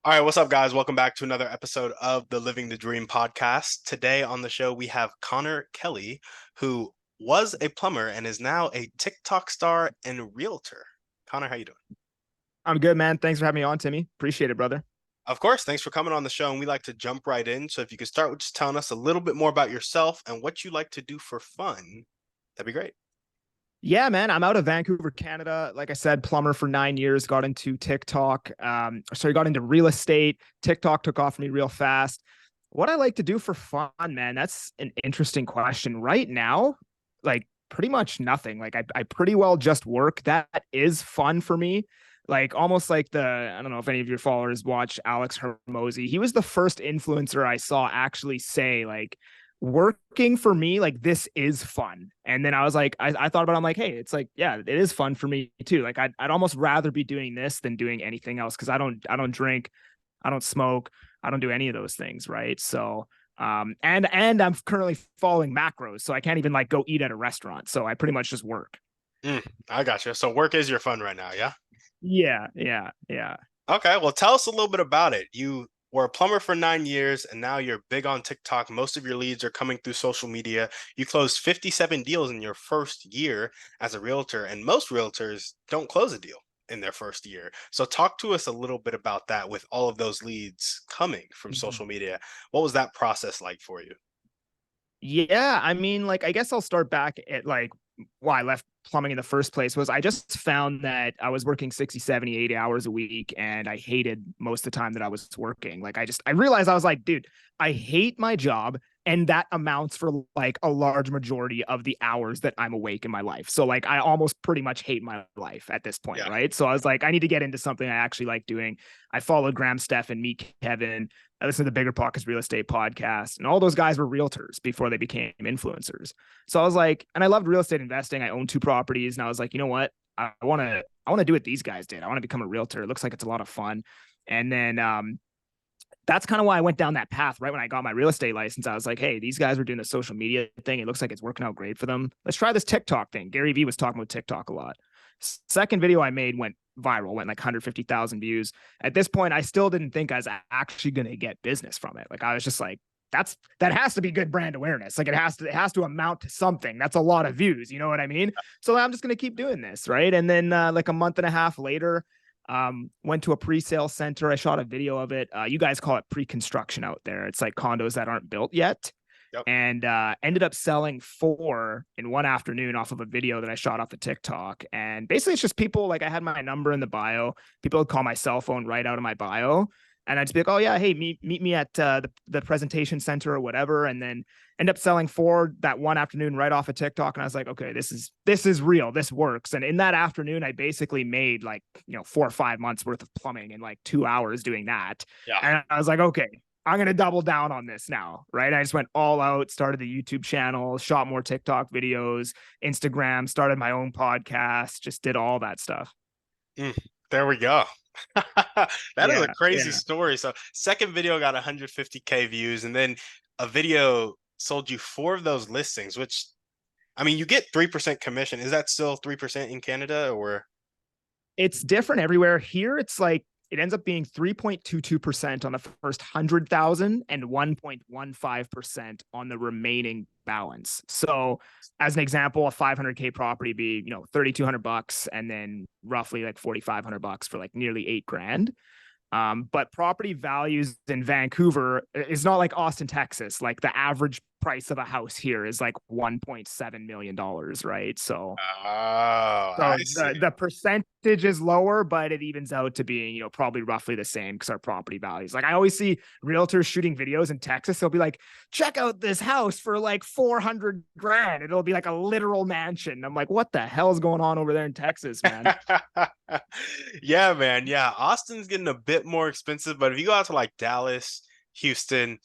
All right, what's up, guys? Welcome back to another episode of the Living the Dream podcast. Today on the show, we have Conor Kelly, who was a plumber and is now a TikTok star and realtor. Conor, how you doing? I'm good, man. Thanks for having me on, Timmy. Appreciate it, brother. Of course, thanks for coming on the show, and we like to jump right in. So if you could start with just telling us a little bit more about yourself and what you like to do for fun, that'd be great. Yeah, man. I'm out of Vancouver, Canada. Like I said, plumber for 9 years, got into TikTok. Got into real estate. TikTok took off me real fast. What I like to do for fun, man, that's an interesting question. Right now, like pretty much nothing. I pretty well just work. That is fun for me. Like almost like I don't know if any of your followers watch Alex Hermosi. He was the first influencer I saw actually say like, working for me, like this is fun. And then I was like, I thought about it, I'm like, hey, it's like, yeah, it is fun for me too. Like I'd almost rather be doing this than doing anything else because I don't drink, I don't smoke, I don't do any of those things, right? So and I'm currently following macros, so I can't even like go eat at a restaurant. So I pretty much just work. I got you. So work is your fun right now, yeah? Yeah. Okay, well, tell us a little bit about it. You were a plumber for 9 years, and now you're big on TikTok. Most of your leads are coming through social media. You closed 57 deals in your first year as a realtor, and most realtors don't close a deal in their first year. So, talk to us a little bit about that with all of those leads coming from social media. What was that process like for you? Yeah, I mean, like, I guess I'll start back at like why I left plumbing in the first place was I just found that I was working 60, 70, 80 hours a week and I hated most of the time that I was working. I realized I was like, dude, I hate my job. And that amounts for like a large majority of the hours that I'm awake in my life. So like I almost pretty much hate my life at this point, Yeah. right? So I was like, I need to get into something I actually like doing. I followed Graham, Steph, and Meet Kevin. I listened to the Bigger Pockets Real Estate podcast, and all those guys were realtors before they became influencers. So I was like, and I loved real estate investing. I owned two properties, and I was like, you know what? I want to do what these guys did. I want to become a realtor. It looks like it's a lot of fun. And then that's kind of why I went down that path. Right when I got my real estate license, I was like, hey, these guys were doing the social media thing. It looks like it's working out great for them. Let's try this TikTok thing. Gary Vee was talking about TikTok a lot. Second video I made went viral, went like 150,000 views. At this point, I still didn't think I was actually going to get business from it. Like I was just like, that has to be good brand awareness. Like it has to amount to something. That's a lot of views. You know what I mean? So I'm just going to keep doing this. Right. And then like a month and a half later, went to a pre-sale center. I shot a video of it. You guys call it pre-construction out there. It's like condos that aren't built yet. Yep. And ended up selling four in one afternoon off of a video that I shot off of TikTok. And basically, it's just people like I had my number in the bio. People would call my cell phone right out of my bio, and I'd just be like, "Oh yeah, hey, meet me at the presentation center or whatever." And then end up selling four that one afternoon right off of TikTok. And I was like, "Okay, this is real. This works." And in that afternoon, I basically made like 4 or 5 months worth of plumbing in like 2 hours doing that. Yeah. And I was like, "Okay, I'm going to double down on this now." Right. I just went all out, started the YouTube channel, shot more TikTok videos, Instagram, started my own podcast, just did all that stuff. Mm, there we go. That is a Yeah. crazy Yeah. story. So, second video got 150K views, and then a video sold you four of those listings, which I mean, you get 3% commission. Is that still 3% in Canada or? It's different everywhere. Here, it's like it ends up being 3.22% on the first 100,000 and 1.15% on the remaining balance. So, as an example, a 500K property be, 3,200 bucks and then roughly like 4,500 bucks for like nearly 8 grand. But property values in Vancouver is not like Austin, Texas. Like the average price of a house here is like $1.7 million, right? So Oh, I so see. the percentage is lower, but it evens out to being, probably roughly the same because our property values. Like I always see realtors shooting videos in Texas. They'll be like, check out this house for like 400 grand. It'll be like a literal mansion. I'm like, what the hell is going on over there in Texas, man? Yeah, man. Yeah, Austin's getting a bit more expensive, but if you go out to like Dallas, Houston,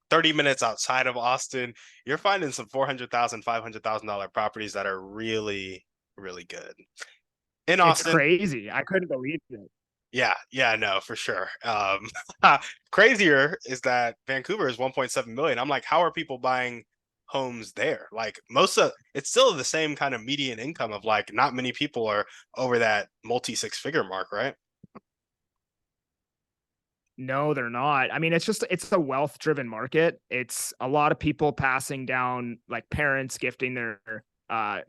30 minutes outside of Austin, you're finding some 400,000, $500,000 properties that are really, really good. In It's Austin, crazy. I couldn't believe it. yeah, no, for sure. Crazier is that Vancouver is 1.7 million. I'm like, how are people buying homes there? Like most of it's still the same kind of median income of like not many people are over that multi six figure mark, right? No, they're not. I mean, it's a wealth driven market. It's a lot of people passing down, like parents gifting their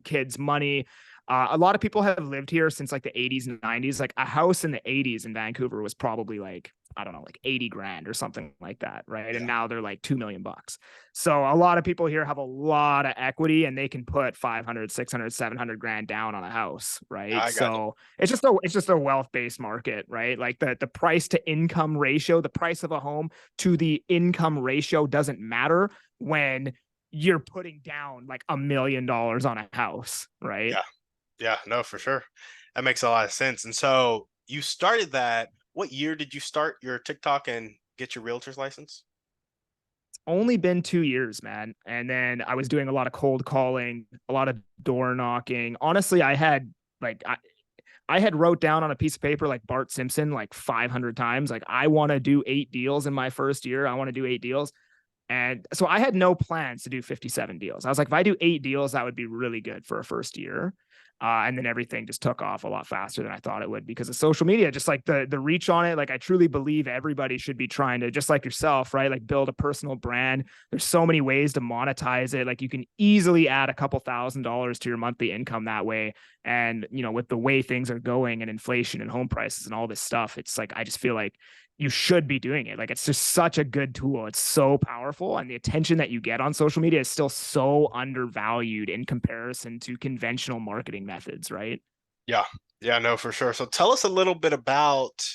kids money. A lot of people have lived here since like the 80s and 90s. Like a house in the 80s in Vancouver was probably like, I don't know, like 80 grand or something like that. Right. And Yeah. now they're like 2 million bucks. So a lot of people here have a lot of equity and they can put 500, 600, 700 grand down on a house. Right. I got you. So it's just a wealth based market. Right. Like the price to income ratio, the price of a home to the income ratio doesn't matter when you're putting down like $1 million on a house. Right. Yeah. Yeah, no, for sure. That makes a lot of sense. And so you started that. What year did you start your TikTok and get your realtor's license? Only been 2 years, man. And then I was doing a lot of cold calling, a lot of door knocking. Honestly, I had wrote down on a piece of paper like Bart Simpson like 500 times. Like I want to do 8 deals in my first year. I want to do 8 deals. And so I had no plans to do 57 deals. I was like, if I do 8 deals, that would be really good for a first year. And then everything just took off a lot faster than I thought it would because of social media, just like the reach on it. Like I truly believe everybody should be trying to, just like yourself, right? Like build a personal brand. There's so many ways to monetize it. Like you can easily add a couple $1,000s to your monthly income that way. And, you know, with the way things are going and inflation and home prices and all this stuff, it's like, I just feel like you should be doing it. Like it's just such a good tool. It's so powerful. And the attention that you get on social media is still so undervalued in comparison to conventional marketing methods, right? Yeah. Yeah, no, for sure. So tell us a little bit about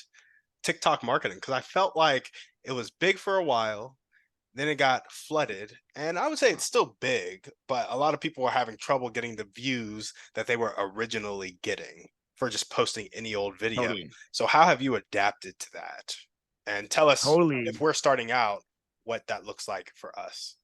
TikTok marketing because I felt like it was big for a while, then it got flooded, and I would say it's still big, but a lot of people are having trouble getting the views that they were originally getting for just posting any old video. Totally. So how have you adapted to that? And tell us if Totally. we're starting out, what that looks like for us.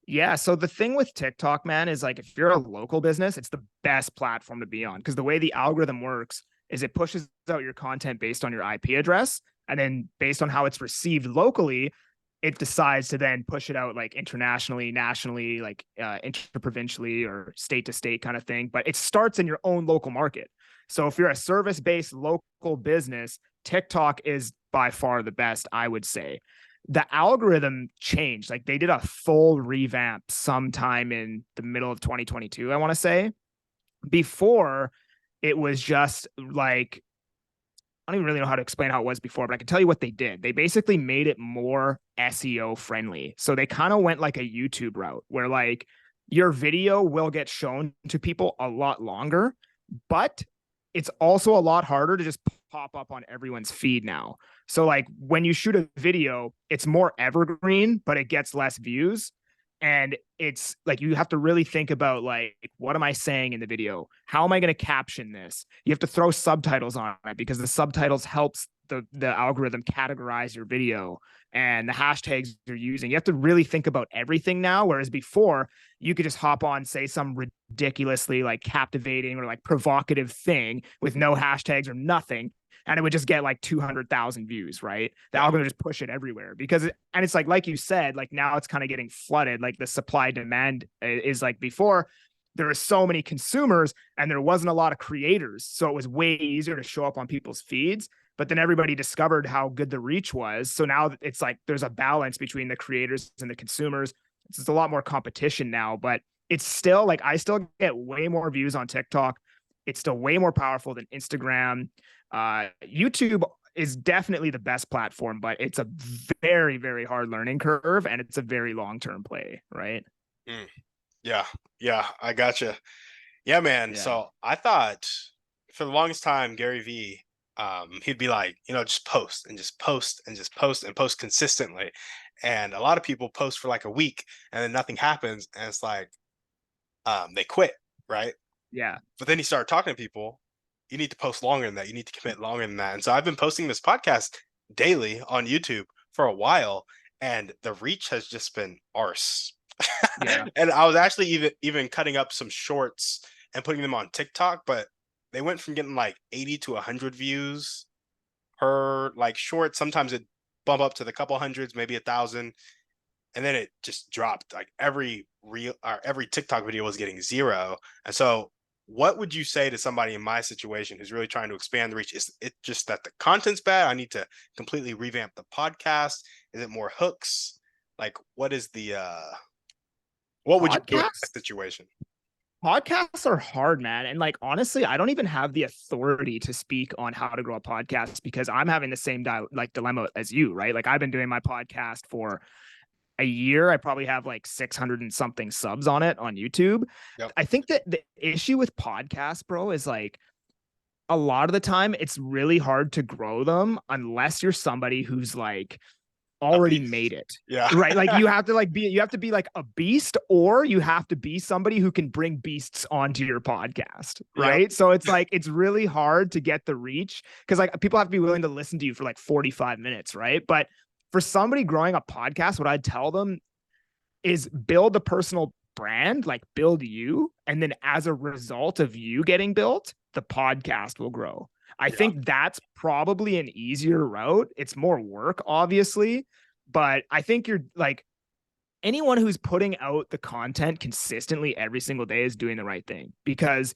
Yeah. So the thing with TikTok, man, is like if you're a local business, it's the best platform to be on because the way the algorithm works is it pushes out your content based on your IP address. And then based on how it's received locally, it decides to then push it out like internationally, nationally, like interprovincially or state to state kind of thing. But it starts in your own local market. So if you're a service based local business, TikTok is by far the best, I would say. The algorithm changed. Like they did a full revamp sometime in the middle of 2022, I want to say. Before, it was just like, I don't even really know how to explain how it was before, but I can tell you what they did. They basically made it more SEO friendly. So they kind of went like a YouTube route where like your video will get shown to people a lot longer, but it's also a lot harder to just pop up on everyone's feed now. So like when you shoot a video, it's more evergreen, but it gets less views. And it's like you have to really think about like, what am I saying in the video? How am I going to caption this? You have to throw subtitles on it because the subtitles helps the algorithm categorize your video and the hashtags you're using. You have to really think about everything now. Whereas before, you could just hop on, say some ridiculously like captivating or like provocative thing with no hashtags or nothing, and it would just get like 200,000 views, right? The Yeah. algorithm just push it everywhere and it's like you said, like now it's kind of getting flooded. Like the supply demand is like before there were so many consumers and there wasn't a lot of creators. So it was way easier to show up on people's feeds. But then everybody discovered how good the reach was. So now it's like there's a balance between the creators and the consumers. It's just a lot more competition now, but it's still like I still get way more views on TikTok. It's still way more powerful than Instagram. YouTube is definitely the best platform, but it's a very, very hard learning curve and it's a very long term play, right? Mm, yeah. Yeah. I gotcha. Yeah, man. Yeah. So I thought for the longest time, Gary V, he'd be like, just post and just post and just post and post consistently. And a lot of people post for like a week and then nothing happens. And it's like, they quit, right? Yeah. But then he started talking to people. You need to post longer than that. You need to commit longer than that. And so I've been posting this podcast daily on YouTube for a while, and the reach has just been arse. Yeah. And I was actually even cutting up some shorts and putting them on TikTok, but they went from getting like 80 to 100 views per like short. Sometimes it bump up to the couple hundreds, maybe 1,000, and then it just dropped. Like every TikTok video was getting zero, and so what would you say to somebody in my situation who's really trying to expand the reach? Is it just that the content's bad? I need to completely revamp the podcast. Is it more hooks? Like, what is the what would you do in that Podcasts situation? podcasts are hard, man. And like honestly, I don't even have the authority to speak on how to grow a podcast because I'm having the same dilemma as you, right? Like I've been doing my podcast for a year. I probably have like 600 and something subs on it on YouTube. Yep. I think that the issue with podcasts, bro, is like a lot of the time it's really hard to grow them unless you're somebody who's like A already made beast. it. Yeah. Right. Like you have to be like a beast, or you have to be somebody who can bring beasts onto your podcast. Yep. Right. So it's like it's really hard to get the reach because like people have to be willing to listen to you for like 45 minutes. Right. But for somebody growing a podcast, what I'd tell them is build a personal brand, like build you. And then as a result of you getting built, the podcast will grow. I Yeah. think that's probably an easier route. It's more work, obviously, but I think you're like anyone who's putting out the content consistently every single day is doing the right thing because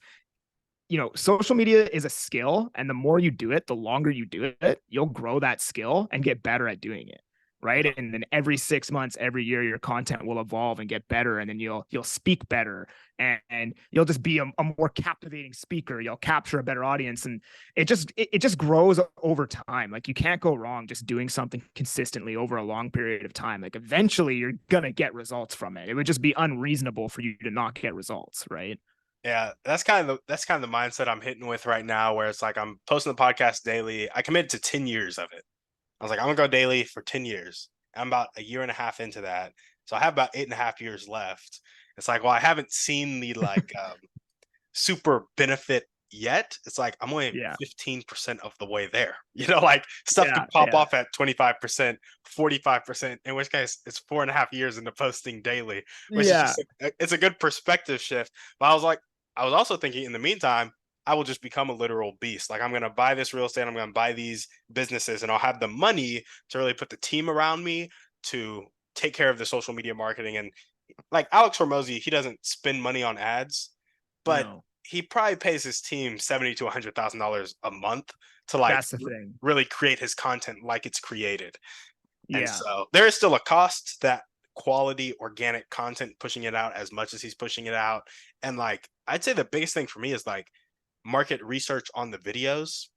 social media is a skill, and the more you do it, the longer you do it, you'll grow that skill and get better at doing it. Right. Yep. And then every 6 months, every year, your content will evolve and get better. And then you'll speak better and you'll just be a more captivating speaker. You'll capture a better audience. And it just grows over time. Like you can't go wrong just doing something consistently over a long period of time. Like eventually you're going to get results from it. It would just be unreasonable for you to not get results. Right. Yeah, that's kind of the mindset I'm hitting with right now, where it's like I'm posting the podcast daily. I committed to 10 years of it. I was like, I'm gonna go daily for 10 years. I'm about a year and a half into that. So I have about 8.5 years left. It's like, well, I haven't seen the like super benefit yet. It's like I'm only Yeah. 15% of the way there. Like stuff could Yeah. pop Yeah. off at 25%, 45%, in which case it's 4.5 years into posting daily, which is Yeah. just it's a good perspective shift. But I was also thinking in the meantime, I will just become a literal beast. Like I'm gonna buy this real estate, I'm gonna buy these businesses, and I'll have the money to really put the team around me to take care of the social media marketing. And like Alex Hormozy, he doesn't spend money on ads, but No, he probably pays his team 70 to $100,000 a month to like that's the thing. really create his content like it's created. And Yeah. so there is still a cost to that quality organic content, pushing it out as much as he's pushing it out. And like I'd say the biggest thing for me is like market research on the videos.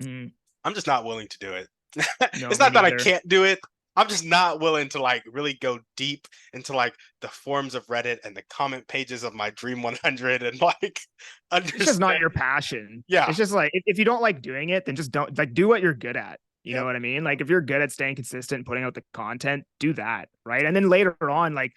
Mm, I'm just not willing to do it. no, It's me not that I neither. can't do it. I'm just not willing to like really go deep into like the forums of Reddit and the comment pages of my Dream 100 and like It's just not understand. your passion. Yeah. It's just like if you don't like doing it, then just don't like do what you're good at. You know Yep. what I mean? Like if you're good at staying consistent and putting out the content, do that. Right. And then later on, I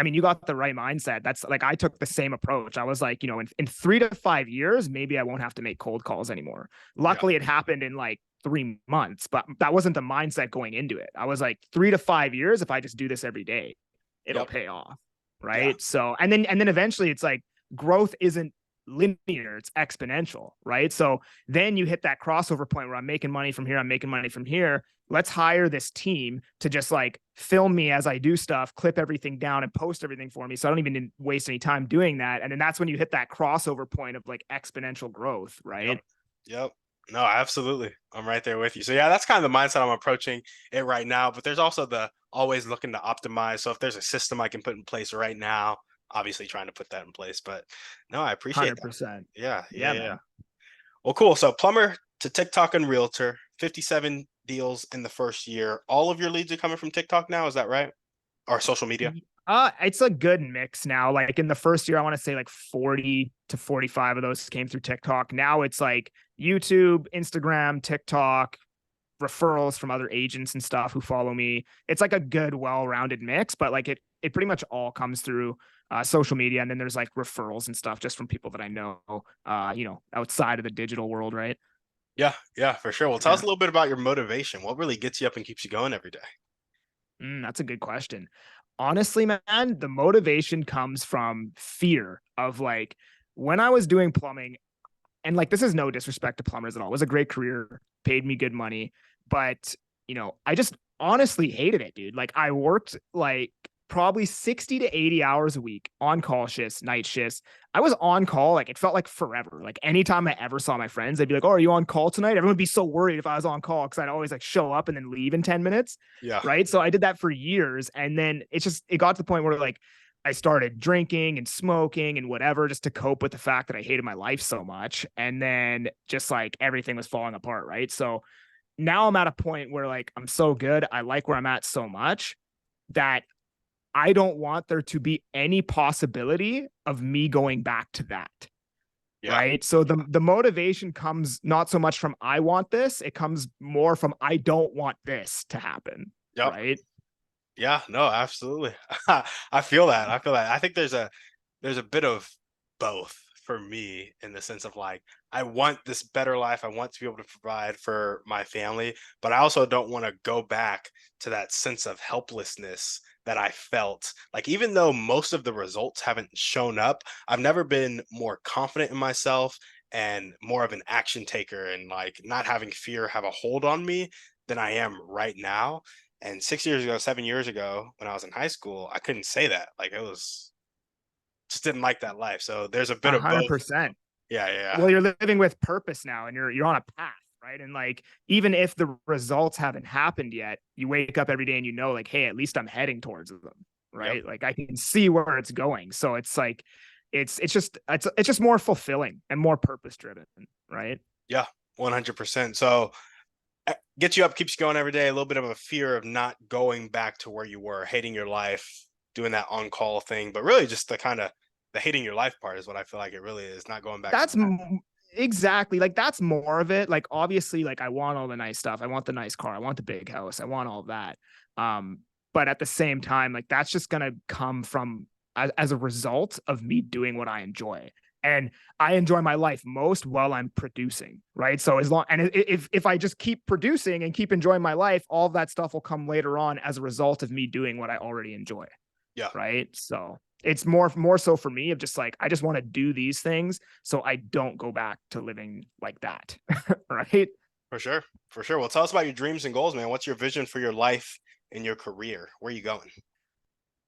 mean, you got the right mindset. That's like I took the same approach. I was like, in 3 to 5 years, maybe I won't have to make cold calls anymore. Yeah. Luckily, it happened in like 3 months, but that wasn't the mindset going into it. I was like 3 to 5 years, if I just do this every day, it'll Yep. pay off. Yeah. Right. So and then eventually it's like growth isn't linear, it's exponential, right? So then you hit that crossover point where I'm making money from here, I'm making money from here. Let's hire this team to just like film me as I do stuff, clip everything down and post everything for me. So I don't even waste any time doing that. And then that's when you hit that crossover point of like exponential growth, Yep. right? Yep. No, absolutely. I'm right there with you. So yeah, that's kind of the mindset I'm approaching it right now. But there's also the always looking to optimize. So if there's a system I can put in place right now, obviously trying to put that in place. But no, I appreciate that. 100%. Yeah, yeah, Yeah, yeah. man. Well, cool. So plumber to TikTok and realtor, 57 deals in the first year. All of your leads are coming from TikTok now, is that right? Or social media? It's a good mix now. Like in the first year, I want to say like 40 to 45 of those came through TikTok. Now it's like YouTube, Instagram, TikTok, referrals from other agents and stuff who follow me. It's like a good, well-rounded mix, but like it pretty much all comes through social media. And then there's like referrals and stuff just from people that I know, outside of the digital world, right? Yeah, yeah, for sure. Well, tell us Yeah. a little bit about your motivation. What really gets you up and keeps you going every day? That's a good question. Honestly, man, the motivation comes from fear of like when I was doing plumbing, and like this is no disrespect to plumbers at all. It was a great career, paid me good money, but I just honestly hated it, dude. Like I worked like probably 60 to 80 hours a week on call shifts, night shifts. I was on call. Like it felt like forever. Like anytime I ever saw my friends, they'd be like, "Oh, are you on call tonight?" Everyone would be so worried if I was on call because I'd always like show up and then leave in 10 minutes. Yeah. Right. So I did that for years. And then it got to the point where like I started drinking and smoking and whatever just to cope with the fact that I hated my life so much. And then just like everything was falling apart. Right. So now I'm at a point where like I'm so good. I like where I'm at so much that I don't want there to be any possibility of me going back to that. Yeah. Right. So the motivation comes not so much from I want this, it comes more from I don't want this to happen. Yep. Right. Yeah, no, absolutely. I feel that. I feel that. I think there's a bit of both for me in the sense of like I want this better life. I want to be able to provide for my family, but I also don't want to go back to that sense of helplessness that I felt. Like even though most of the results haven't shown up, I've never been more confident in myself and more of an action taker and like not having fear have a hold on me than I am right now. And 6 years ago, 7 years ago, when I was in high school, I couldn't say that. Like it was just didn't like that life. So there's a bit A of hundred both. percent. Yeah, yeah, Well, you're living with purpose now and you're on a path, right? And like even if the results haven't happened yet, you wake up every day and you know, like, hey, at least I'm heading towards them, yep, right? Like I can see where it's going. So it's like it's just more fulfilling and more purpose driven, right? yeah, 100%. So gets you up, keeps you going every day. A little bit of a fear of not going back to where you were, hating your life, doing that on call thing, but really just the kind of the hating your life part is what I feel like it really is. Not going back to That's that. exactly like that's more of it. Like obviously, like I want all the nice stuff. I want the nice car. I want the big house. I want all of that. Um, but at the same time, like that's just gonna come from as a result of me doing what I enjoy. And I enjoy my life most while I'm producing, right? So as long and if I just keep producing and keep enjoying my life, all of that stuff will come later on as a result of me doing what I already enjoy, Yeah, right? So it's more so for me of just like I just want to do these things so I don't go back to living like that, right? for sure. For sure. Well, tell us about your dreams and goals, man. What's your vision for your life and your career? Where are you going?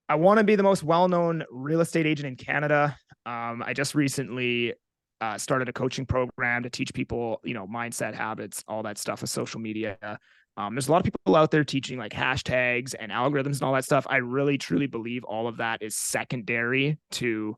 I want to be the most well-known real estate agent in Canada. I just recently started a coaching program to teach people, mindset, habits, all that stuff with social media. There's a lot of people out there teaching like hashtags and algorithms and all that stuff. I really truly believe all of that is secondary to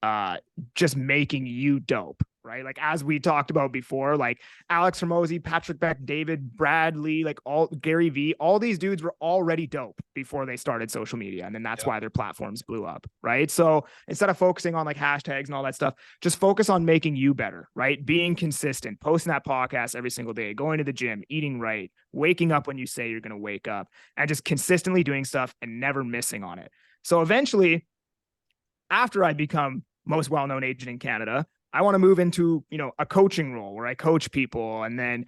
uh just making you dope, right? Like as we talked about before, like Alex Hormozy, Patrick Beck, David Bradley, like all Gary V, all these dudes were already dope before they started social media, and then that's Yep. why their platforms blew up, right? So instead of focusing on like hashtags and all that stuff, just focus on making you better, right? Being consistent, posting that podcast every single day, going to the gym, eating right, waking up when you say you're going to wake up, and just consistently doing stuff and never missing on it. So eventually, after I become most well-known agent in Canada, I want to move into, a coaching role where I coach people and then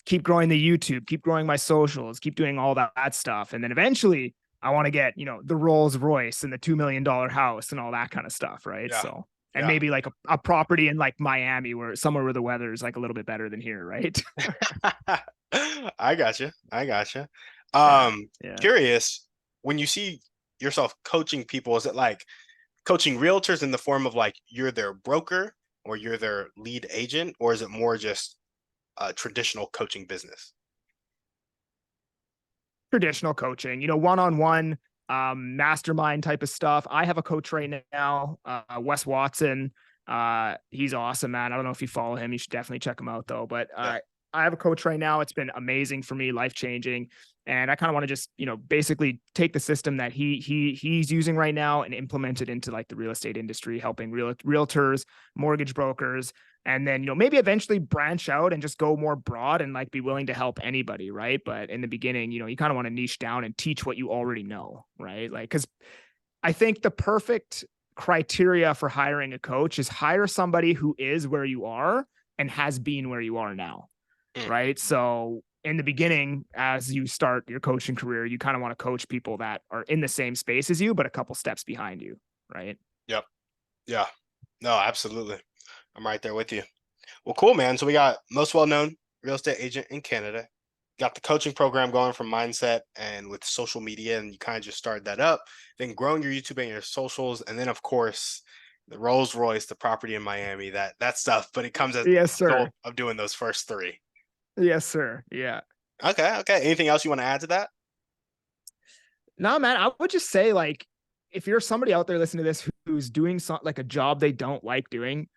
keep growing the YouTube, keep growing my socials, keep doing all that stuff. And then eventually I want to get, the Rolls Royce and the $2 million house and all that kind of stuff. Right. Yeah. So, and Yeah. maybe like a property in like Miami where somewhere where the weather is like a little bit better than here. Right. I got you. I got you. Yeah. Yeah. Curious, when you see yourself coaching people, is it like coaching realtors in the form of like you're their broker or you're their lead agent, or is it more just a traditional coaching business? Traditional coaching, one-on-one, mastermind type of stuff. I have a coach right now, Wes Watson. He's awesome, man. I don't know if you follow him. You should definitely check him out though. But Yeah. I have a coach right now. It's been amazing for me, life-changing. And I kind of want to just, basically take the system that he's using right now and implement it into like the real estate industry, helping realtors, mortgage brokers, and then maybe eventually branch out and just go more broad and like be willing to help anybody, right? But in the beginning, you kind of want to niche down and teach what you already know, right? Like because I think the perfect criteria for hiring a coach is hire somebody who is where you are and has been where you are now, Mm, right? So in the beginning, as you start your coaching career, you kind of want to coach people that are in the same space as you but a couple steps behind you, right? yep. Yeah. No, absolutely. I'm right there with you. Well, cool, man. So we got most well-known real estate agent in Canada. got the coaching program going from mindset and with social media, and you kind of just started that up, then growing your YouTube and your socials, and then of course the Rolls Royce, the property in Miami, that stuff. But it comes as Yes, a result sir. of doing those first three. Yes, sir. Yeah. Okay, okay. Anything else you want to add to that? No, man, I would just say, like, if you're somebody out there listening to this who's doing something like a job they don't like doing,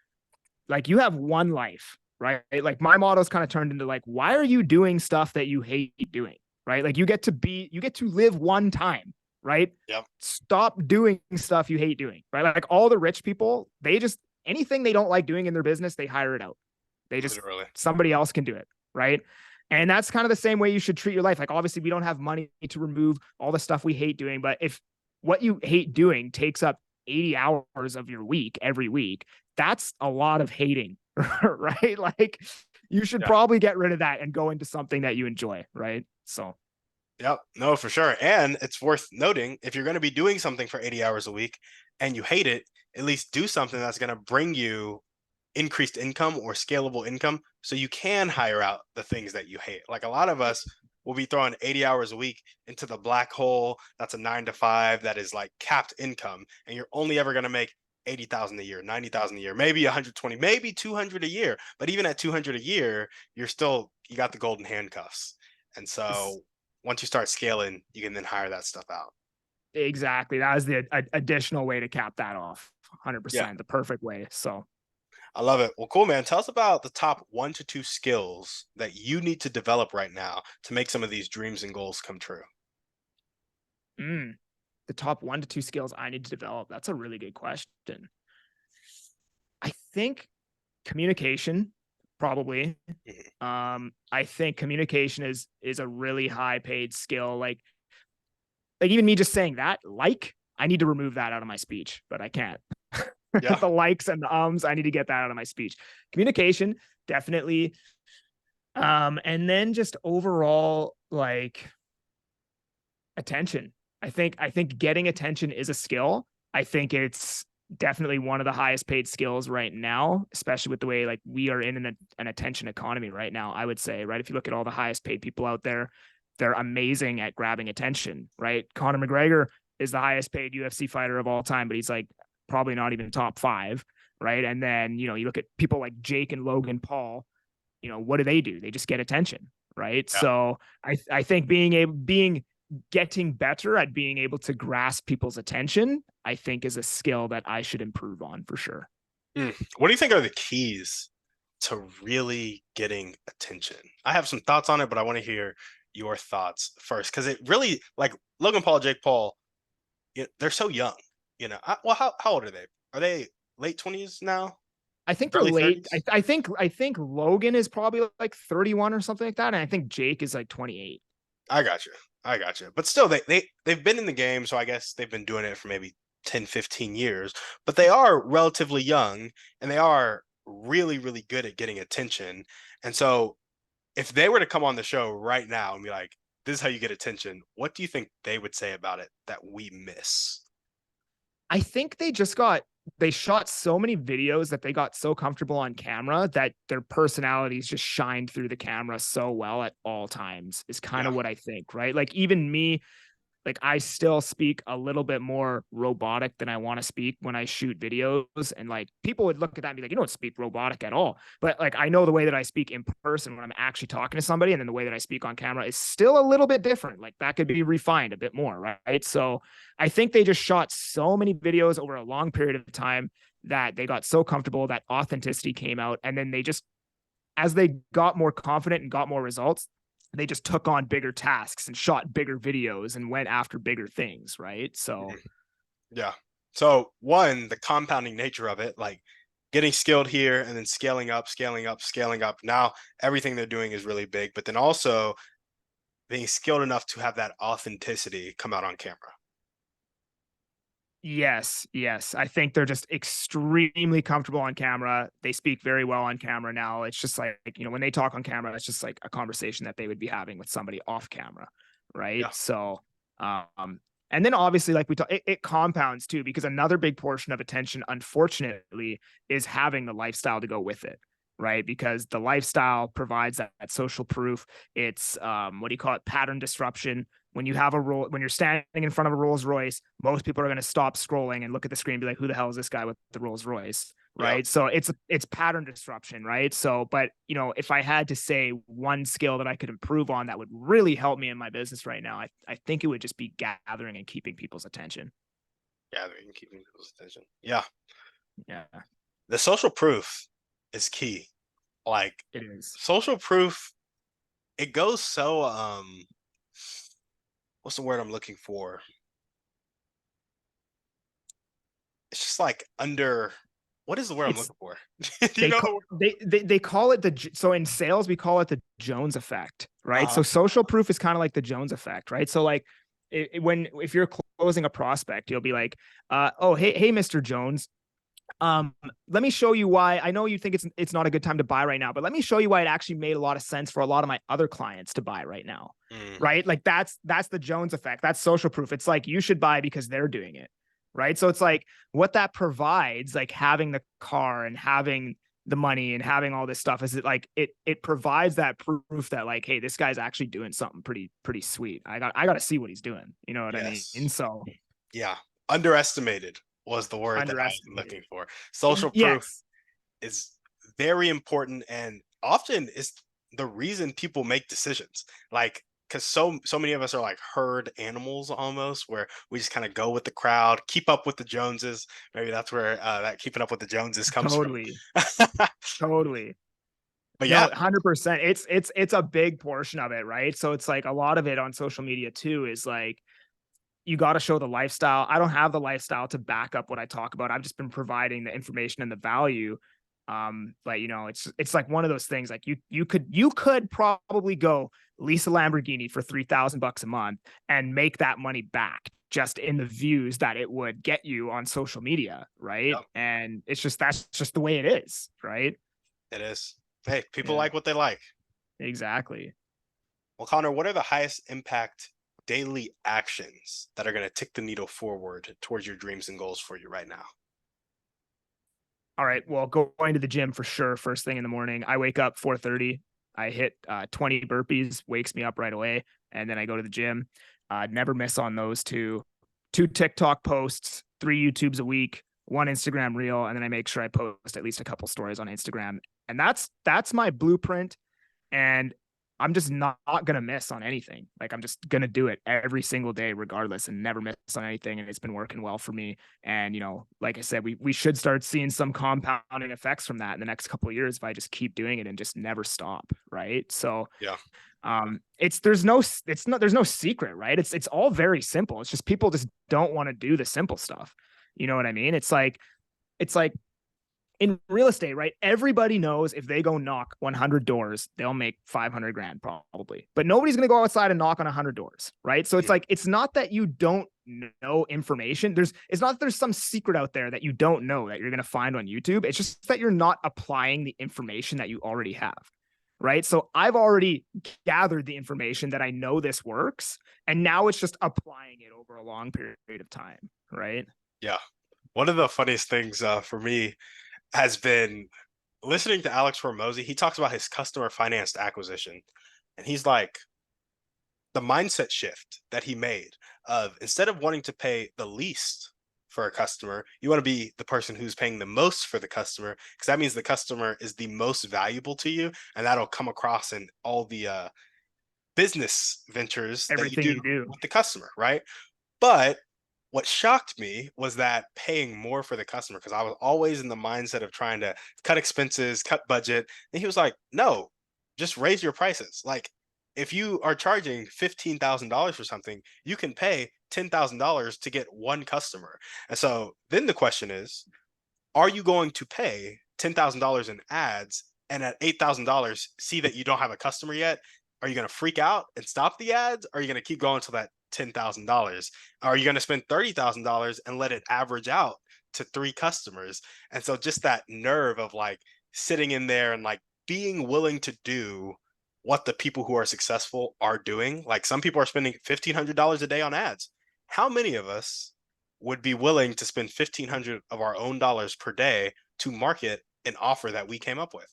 like, you have one life, right? Like, my motto's kind of turned into like, why are you doing stuff that you hate doing? Right? Like, you get to live one time, right? Yep. Stop doing stuff you hate doing, right? Like all the rich people, they just, anything they don't like doing in their business, they hire it out. They just, Literally. somebody else can do it, right? And that's kind of the same way you should treat your life. Like, obviously, we don't have money to remove all the stuff we hate doing, but if what you hate doing takes up 80 hours of your week every week, that's a lot of hating, right? Like, you should Yeah. probably get rid of that and go into something that you enjoy, right? So, Yep. No, for sure. And it's worth noting, if you're going to be doing something for 80 hours a week and you hate it, at least do something that's going to bring you increased income or scalable income so you can hire out the things that you hate. Like a lot of us will be throwing 80 hours a week into the black hole. That's a 9 to 5 that is like capped income. And you're only ever going to make 80,000 a year, 90,000 a year, maybe 120, maybe 200 a year. But even at 200 a year, you got the golden handcuffs. And so once you start scaling, you can then hire that stuff out. exactly. That is the additional way to cap that off. Yeah. 100%, the perfect way. So, I love it. Well, cool, man. Tell us about the top 1 to 2 skills that you need to develop right now to make some of these dreams and goals come true. mm, the top 1 to 2 skills I need to develop. That's a really good question. I think communication, probably. Mhm. I think communication is a really high paid skill. Like even me just saying that, like, I need to remove that out of my speech, but I can't. Yeah. The likes and the ums, I need to get that out of my speech. Communication, definitely. And then just overall, like, attention. I think getting attention is a skill. I think it's definitely one of the highest paid skills right now, especially with the way like we are in an attention economy right now. I would say, right, if you look at all the highest paid people out there, they're amazing at grabbing attention, right? Conor McGregor is the highest paid UFC fighter of all time, but he's like probably not even top five, right? And then, you look at people like Jake and Logan Paul, what do? They just get attention, right? Yeah. So I think getting better at being able to grasp people's attention, I think, is a skill that I should improve on for sure. What do you think are the keys to really getting attention? I have some thoughts on it, but I want to hear your thoughts first because it really, like Logan Paul, Jake Paul, they're so young. Well, how old are they? Are they late 20s now? I think they're Early late. 30s? I think Logan is probably like 31 or something like that, and I think Jake is like 28. I got you. I got you. But still, they've been in the game, so I guess they've been doing it for maybe 10, 15 years. But they are relatively young, and they are really, really good at getting attention. And so, if they were to come on the show right now and be like, "This is how you get attention," what do you think they would say about it that we miss? I think they shot so many videos that they got so comfortable on camera that their personalities just shined through the camera so well at all times is kind Yeah. of what I think, right? Like even me, like I still speak a little bit more robotic than I want to speak when I shoot videos. And like people would look at that and be like, you don't speak robotic at all. But like I know the way that I speak in person when I'm actually talking to somebody, and then the way that I speak on camera is still a little bit different. Like that could be refined a bit more, right? So I think they just shot so many videos over a long period of time that they got so comfortable that authenticity came out. And then they just, as they got more confident and got more results, they just took on bigger tasks and shot bigger videos and went after bigger things, right? So Mhm. Yeah. So one, the compounding nature of it, like getting skilled here and then scaling up, scaling up, scaling up. Now everything they're doing is really big, but then also being skilled enough to have that authenticity come out on camera. yes, I think they're just extremely comfortable on camera. They speak very well on camera now. It's just like, when they talk on camera, it's just like a conversation that they would be having with somebody off camera, right? Yeah. So and then obviously, like we talk, it compounds too, because another big portion of attention, unfortunately, is having the lifestyle to go with it. right? Because the lifestyle provides that social proof. It's what do you call it? Pattern disruption. When you have a roll, when you're standing in front of a Rolls Royce, most people are going to stop scrolling and look at the screen and be like, "Who the hell is this guy with the Rolls Royce?" Yep. Right? So it's pattern disruption, right? So, but if I had to say one skill that I could improve on that would really help me in my business right now, I think it would just be gathering and keeping people's attention. Gathering and keeping people's attention. Yeah. Yeah, The social proof is key. Like it is. social proof, it goes so what's the word I'm looking for? It's just like under what is the word I'm It's looking for? Do you know the word? they call it so in sales we call it the Jones effect, right? Uh-huh. So social proof is kind of like the Jones effect, right? So like if you're closing a prospect, you'll be like, oh hey Mr. Jones, let me show you why. I know you think it's not a good time to buy right now, but let me show you why it actually made a lot of sense for a lot of my other clients to buy right now. Mm, Right? Like that's the Jones effect. That's social proof. It's like you should buy because they're doing it. Right? So it's like what that provides, like having the car and having the money and having all this stuff, is it provides that proof that like, hey, this guy's actually doing something pretty sweet. I got to see what he's doing. You know what I mean? yes. So Yeah. Underestimated was the word that I'm underestimated. looking for. Social proof Yes. is very important and often is the reason people make decisions. Like because so many of us are like herd animals almost, where we just kind of go with the crowd, keep up with the Joneses. Maybe that's where that keeping up with the Joneses comes from. Totally. Totally. But No, yeah, 100%. It's a big portion of it, right? So it's like a lot of it on social media too is like you got to show the lifestyle. I don't have the lifestyle to back up what I talk about. I've just been providing the information and the value. But it's like one of those things. Like you could probably go lease a Lamborghini for $3,000 a month and make that money back just in the views that it would get you on social media, right? yep, And that's just the way it is, right? it is. Hey, people Yeah, like what they like. exactly. Well, Connor, what are the highest impact daily actions that are going to tick the needle forward towards your dreams and goals for you right now? All right. Well, going to the gym for sure. First thing in the morning, I wake up 4:30. I hit 20 burpees, wakes me up right away, and then I go to the gym. Never miss on those two TikTok posts, 3 YouTubes a week, one Instagram reel, and then I make sure I post at least a couple stories on Instagram. And that's my blueprint. And I'm just not gonna miss on anything. Like I'm just gonna do it every single day, regardless, and never miss on anything. And it's been working well for me. And like I said, we should start seeing some compounding effects from that in the next couple of years if I just keep doing it and just never stop. Right. So Yeah. there's no secret, right? It's all very simple. It's just people just don't want to do the simple stuff. You know what I mean? It's like in real estate, right? Everybody knows if they go knock 100 doors, they'll make 500 grand probably. But nobody's going to go outside and knock on 100 doors, right? So it's Mm, like it's not that you don't know information. It's not that there's some secret out there that you don't know that you're going to find on YouTube. It's just that you're not applying the information that you already have. Right. So I've already gathered the information that I know this works. And now it's just applying it over a long period of time. Right. yeah. One of the funniest things for me has been listening to Alex Hormozy. He talks about his customer financed acquisition. And he's like, the mindset shift that he made of instead of wanting to pay the least for a customer, you want to be the person who's paying the most for the customer because that means the customer is the most valuable to you, and that'll come across in all the business ventures that you Everything do you do. with the customer, right? But what shocked me was that paying more for the customer because I was always in the mindset of trying to cut expenses, cut budget. And he was like, no, just raise your prices. Like, if you are charging $15,000 for something, you can pay $10,000 to get one customer. And so then the question is, are you going to pay $10,000 in ads and at $8,000 see that you don't have a customer yet? Are you going to freak out and stop the ads? Or are you going to keep going till that $10,000? Are you going to spend $30,000 and let it average out to three customers? And so just that nerve of like sitting in there and like being willing to do what the people who are successful are doing. Like some people are spending $1,500 a day on ads. How many of us would be willing to spend 1,500 of our own dollars per day to market an offer that we came up with?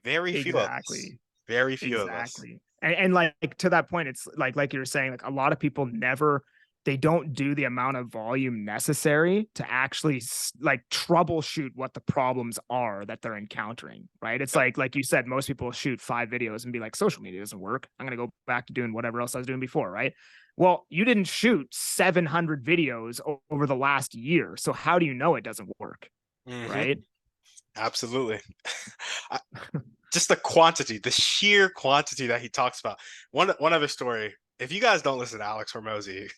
Very few of us. Exactly. Very few of us. Exactly. And like to that point, it's like you were saying, like a lot of people never they don't do the amount of volume necessary to actually like troubleshoot what the problems are that they're encountering, right? It's Yep. like you said, most people shoot 5 videos and be like, social media doesn't work. I'm gonna go back to doing whatever else I was doing before, right? Well, you didn't shoot 700 videos over the last year. So how do you know it doesn't work? Hmm. Right. Absolutely. I- just the quantity, the sheer quantity that he talks about. One other story. If you guys don't listen to Alex Hormozy,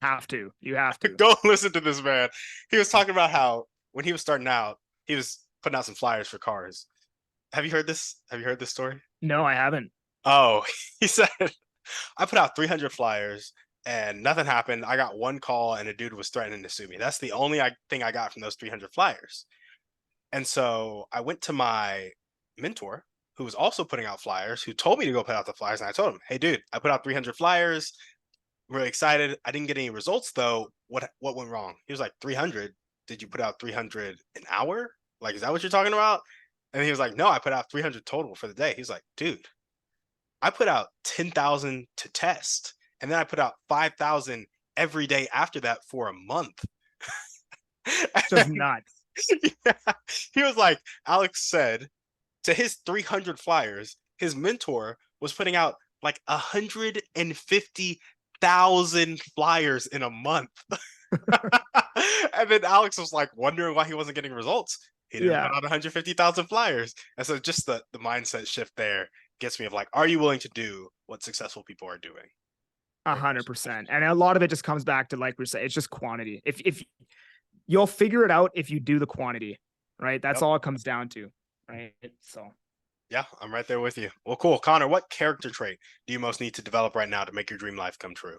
Have to. You have to. go listen to this man. He was talking about how when he was starting out, he was putting out some flyers for cars. Have you heard this? Have you heard this story? No, I haven't. Oh, he said, I put out 300 flyers and nothing happened. I got one call and a dude was threatening to sue me. That's the only thing I got from those 300 flyers. And so I went to my mentor, who was also putting out flyers, who told me to go put out the flyers. And I told him, hey, dude, I put out 300 flyers. I'm really excited. I didn't get any results, though. What went wrong? He was like, 300? Did you put out 300 an hour? Like, is that what you're talking about? And he was like, no, I put out 300 total for the day. He's like, dude, I put out 10,000 to test. And then I put out 5,000 every day after that for a month. Just nuts. Yeah. He was like, Alex said to his 300 flyers, his mentor was putting out like 150,000 flyers in a month. And then Alex was like wondering why he wasn't getting results. He didn't Yeah. put out 150,000 flyers. And so just the mindset shift there gets me of like, are you willing to do what successful people are doing? 100%. And a lot of it just comes back to, like we said, it's just quantity. If you'll figure it out if you do the quantity, right? That's Yep. all it comes down to, right? So Yeah, I'm right there with you. Well, cool. Conor, what character trait do you most need to develop right now to make your dream life come true?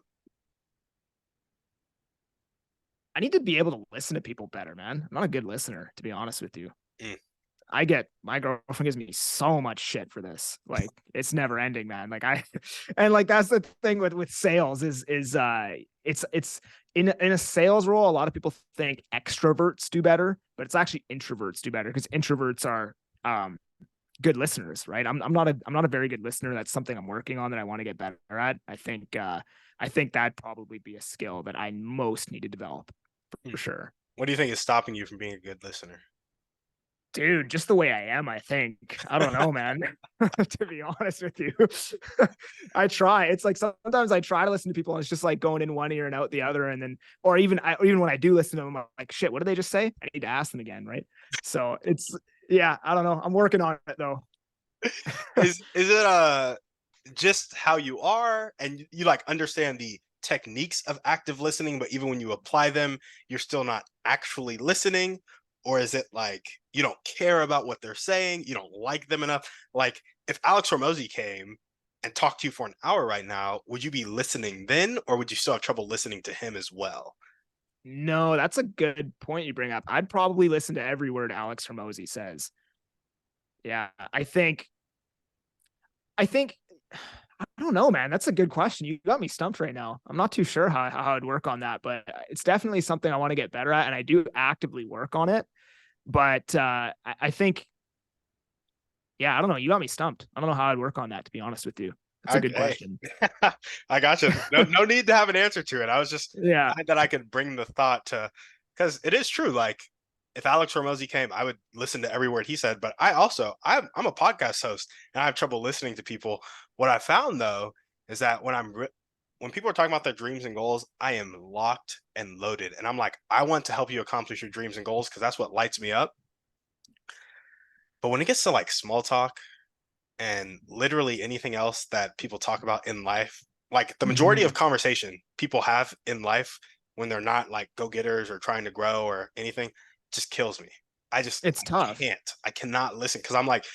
I need to be able to listen to people better, man. I'm not a good listener, to be honest with you. Mm. My girlfriend gives me so much shit for this. Like it's never ending, man. Like and like that's the thing with sales is it's in a sales role, a lot of people think extroverts do better, but it's actually introverts do better because introverts are good listeners, right? I'm not a very good listener. That's something I'm working on that I want to get better at. I think that'd probably be a skill that I most need to develop Hmm. for sure. What do you think is stopping you from being a good listener? Dude, just the way I am, I think. I don't know, man. To be honest with you. I try. It's like sometimes I try to listen to people and it's just like going in one ear and out the other. And then, or even when I do listen to them, I'm like, shit, what did they just say? I need to ask them again. Right. So yeah, I don't know. I'm working on it though. Is it just how you are and you like understand the techniques of active listening, but even when you apply them, you're still not actually listening? Or is it like you don't care about what they're saying, you don't like them enough? Like if Alex Hormozy came and talked to you for an hour right now, would you be listening then, or would you still have trouble listening to him as well? No, that's a good point you bring up. I'd probably listen to every word Alex Hormozy says. Yeah, I think I don't know, man. That's a good question. You got me stumped right now. I'm not too sure how I'd work on that, but it's definitely something I want to get better at, and I do actively work on it. But I think, yeah, I don't know. You got me stumped. I don't know how I'd work on that, to be honest with you. That's a good Okay. question. I got you. No need to have an answer to it. I was just Yeah, glad that I could bring the thought to, because it is true. Like if Alex Hormozy came, I would listen to every word he said. But I'm a podcast host and I have trouble listening to people. What I found though is that when people are talking about their dreams and goals, I am locked and loaded, and I'm like, I want to help you accomplish your dreams and goals because that's what lights me up. But when it gets to like small talk and literally anything else that people talk about in life, like the majority of hmm conversation people have in life when they're not like go-getters or trying to grow or anything just kills me. it's tough. I cannot listen because I'm like,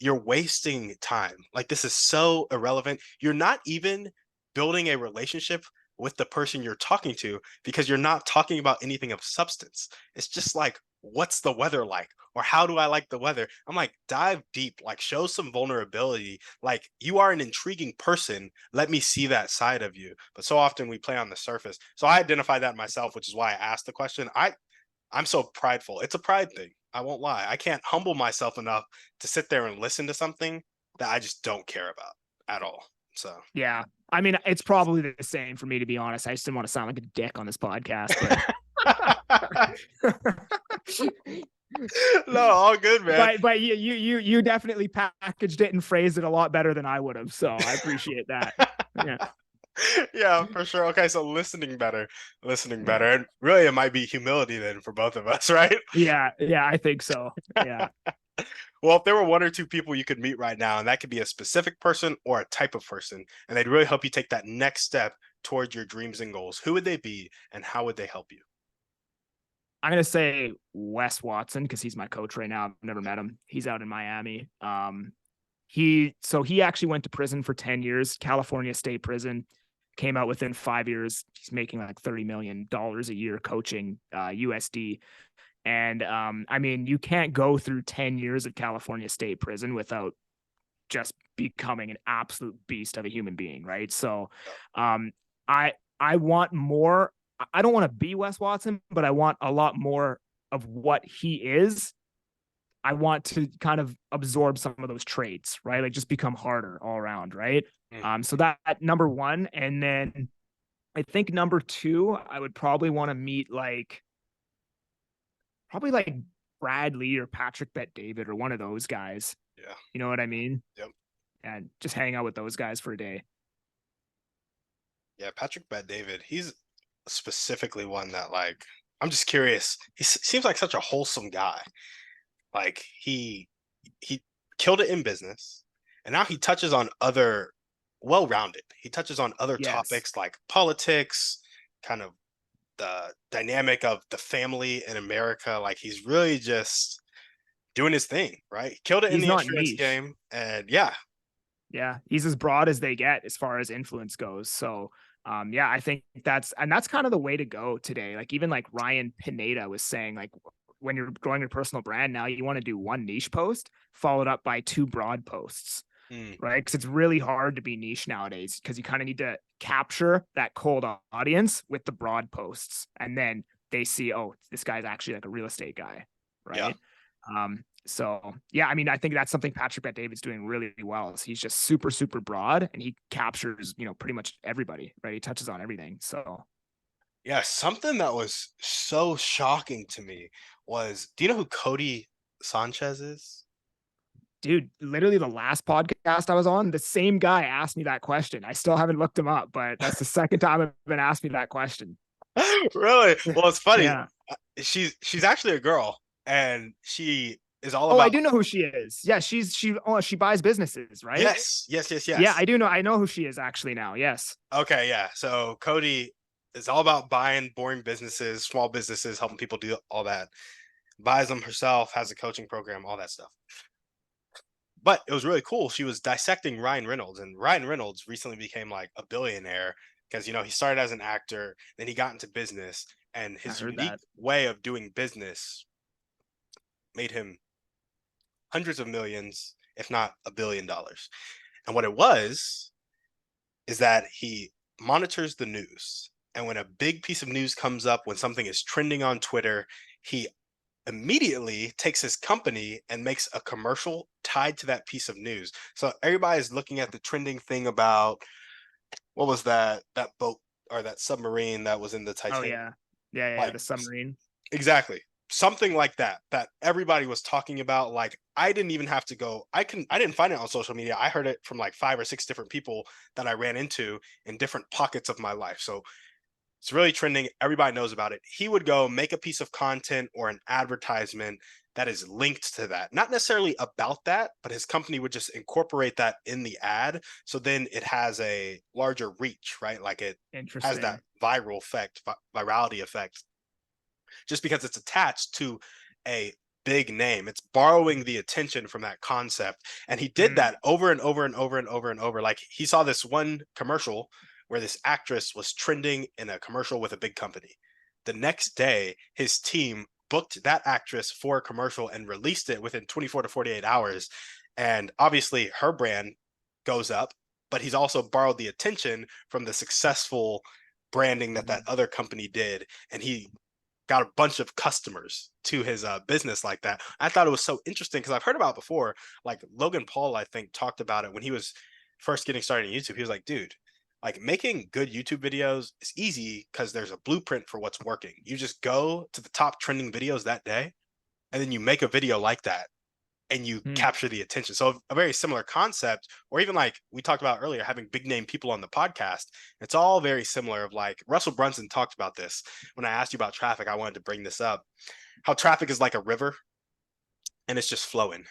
you're wasting time. Like this is so irrelevant. You're not even building a relationship with the person you're talking to because you're not talking about anything of substance. It's just like, what's the weather like? Or how do I like the weather? I'm like, dive deep, like show some vulnerability. Like you are an intriguing person. Let me see that side of you. But so often we play on the surface. So I identify that myself, which is why I asked the question. I'm so prideful. It's a pride thing. I won't lie. I can't humble myself enough to sit there and listen to something that I just don't care about at all. So Yeah. I mean, it's probably the same for me, to be honest. I just didn't want to sound like a dick on this podcast, but no, all good, man. but you definitely packaged it and phrased it a lot better than I would have. So I appreciate that. Yeah. Yeah, for sure. Okay, so listening Yeah. better. And really it might be humility then for both of us, right? Yeah. Yeah. I think so. Yeah. Well, if there were one or two people you could meet right now, and that could be a specific person or a type of person, and they'd really help you take that next step towards your dreams and goals, who would they be and how would they help you? I'm gonna say Wes Watson because he's my coach right now. I've never met him. He's out in Miami. He actually went to prison for 10 years, California State Prison. Came out within 5 years. He's making like $30 million a year coaching USD. And I mean, you can't go through 10 years of California State Prison without just becoming an absolute beast of a human being, right? So um, I want more. I don't want to be Wes Watson, but I want a lot more of what he is. I want to kind of absorb some of those traits, right? Like just become harder all around, right? Mm. So that number one, and then I think number two, I would probably want to meet probably like Brad Lee or Patrick Bet David or one of those guys. Yeah. You know what I mean? Yep. And just hang out with those guys for a day. Yeah, Patrick Bet David, he's specifically one that like I'm just curious. Seems like such a wholesome guy. Like he killed it in business, and now he touches on other well-rounded. He touches on other Yes. topics like politics, kind of the dynamic of the family in America. Like he's really just doing his thing, right? He killed it in He's the not insurance niche. game, and yeah, Yeah. He's as broad as they get as far as influence goes. So yeah, I think that's kind of the way to go today. Like even like Ryan Pineda was saying, like when you're growing your personal brand now, you want to do one niche post followed up by two broad posts, mm, right? Because it's really hard to be niche nowadays because you kind of need to capture that cold audience with the broad posts. And then they see, oh, this guy's actually like a real estate guy, yeah. right? So yeah, I mean, I think that's something Patrick Bet David's doing really well. Is he's just super, super broad and he captures, pretty much everybody, right? He touches on everything. So Yeah, something that was so shocking to me was, do you know who Cody Sanchez is? dude, literally the last podcast I was on, the same guy asked me that question. I still haven't looked him up, but that's the second time I've been asked me that question. Really? Well, it's funny. Yeah. She's actually a girl, and she is all Oh, I about do know who she is. Yeah, she buys businesses, right? yes, yes, yes, Yeah, yes. I do know. I know who she is actually now. Yes. Okay, yeah. So Cody is all about buying boring businesses, small businesses, helping people do all that. Buys them herself, has a coaching program, all that stuff. But it was really cool. She was dissecting Ryan Reynolds, and Ryan Reynolds recently became like a billionaire because he started as an actor, then he got into business, and I his heard unique that. way of doing business made him hundreds of millions, if not $1 billion. And what it was is that he monitors the news. And when a big piece of news comes up, when something is trending on Twitter, he immediately takes his company and makes a commercial tied to that piece of news. So everybody is looking at the trending thing about what was that boat or that submarine that was in the Oh Titanic. yeah. Yeah, Like the submarine. exactly. Something like that everybody was talking about. Like I didn't even have to go. I didn't find it on social media. I heard it from like 5 or 6 different people that I ran into in different pockets of my life. So it's really trending. Everybody knows about it. He would go make a piece of content or an advertisement that is linked to that. Not necessarily about that, but his company would just incorporate that in the ad. So then it has a larger reach, right? Like it has that Interesting. viral effect, virality effect, just because it's attached to a big name. It's borrowing the attention from that concept. And he did Mm. that over and over and over and over and over. Like he saw this one commercial where this actress was trending in a commercial with a big company. The next day, his team booked that actress for a commercial and released it within 24 to 48 hours. And obviously, her brand goes up, but he's also borrowed the attention from the successful branding that Mhm. other company did. And he got a bunch of customers to his business like that. I thought it was so interesting because I've heard about it before. Like Logan Paul, I think, talked about it when he was first getting started in YouTube. He was like, dude, like making good YouTube videos is easy because there's a blueprint for what's working. You just go to the top trending videos that day, and then you make a video like that and you Hmm. capture the attention. So a very similar concept, or even like we talked about earlier, having big name people on the podcast. It's all very similar. Of like Russell Brunson talked about this when I asked you about traffic. I wanted to bring this up. How traffic is like a river and it's just flowing.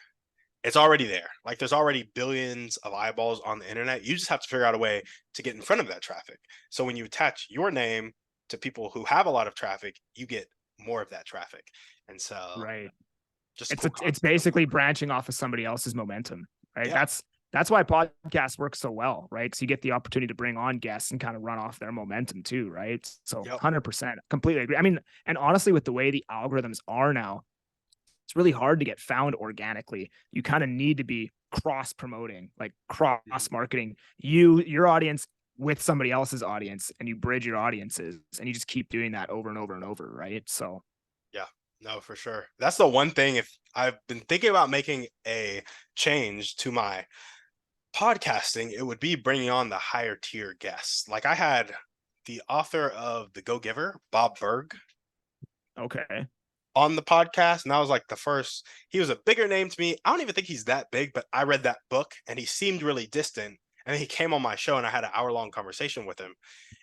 It's already there. Like there's already billions of eyeballs on the internet. You just have to figure out a way to get in front of that traffic. So when you attach your name to people who have a lot of traffic, you get more of that traffic. And so Right. just a It's cool it's concept. basically branching off of somebody else's momentum, right? Yeah. That's why podcasts work so well, right? Because you get the opportunity to bring on guests and kind of run off their momentum too, right? So Yep. 100%, completely agree. I mean, and honestly, with the way the algorithms are now, it's really hard to get found organically. You kind of need to be cross promoting, like cross marketing your audience with somebody else's audience, and you bridge your audiences, and you just keep doing that over and over and over, right? So Yeah, no, for sure. That's the one thing. If I've been thinking about making a change to my podcasting, it would be bringing on the higher tier guests. Like I had the author of The Go Giver, Bob Berg, okay. on the podcast, and that was like the first. He was a bigger name to me. I don't even think he's that big, but I read that book and he seemed really distant. And then he came on my show and I had an hour-long conversation with him.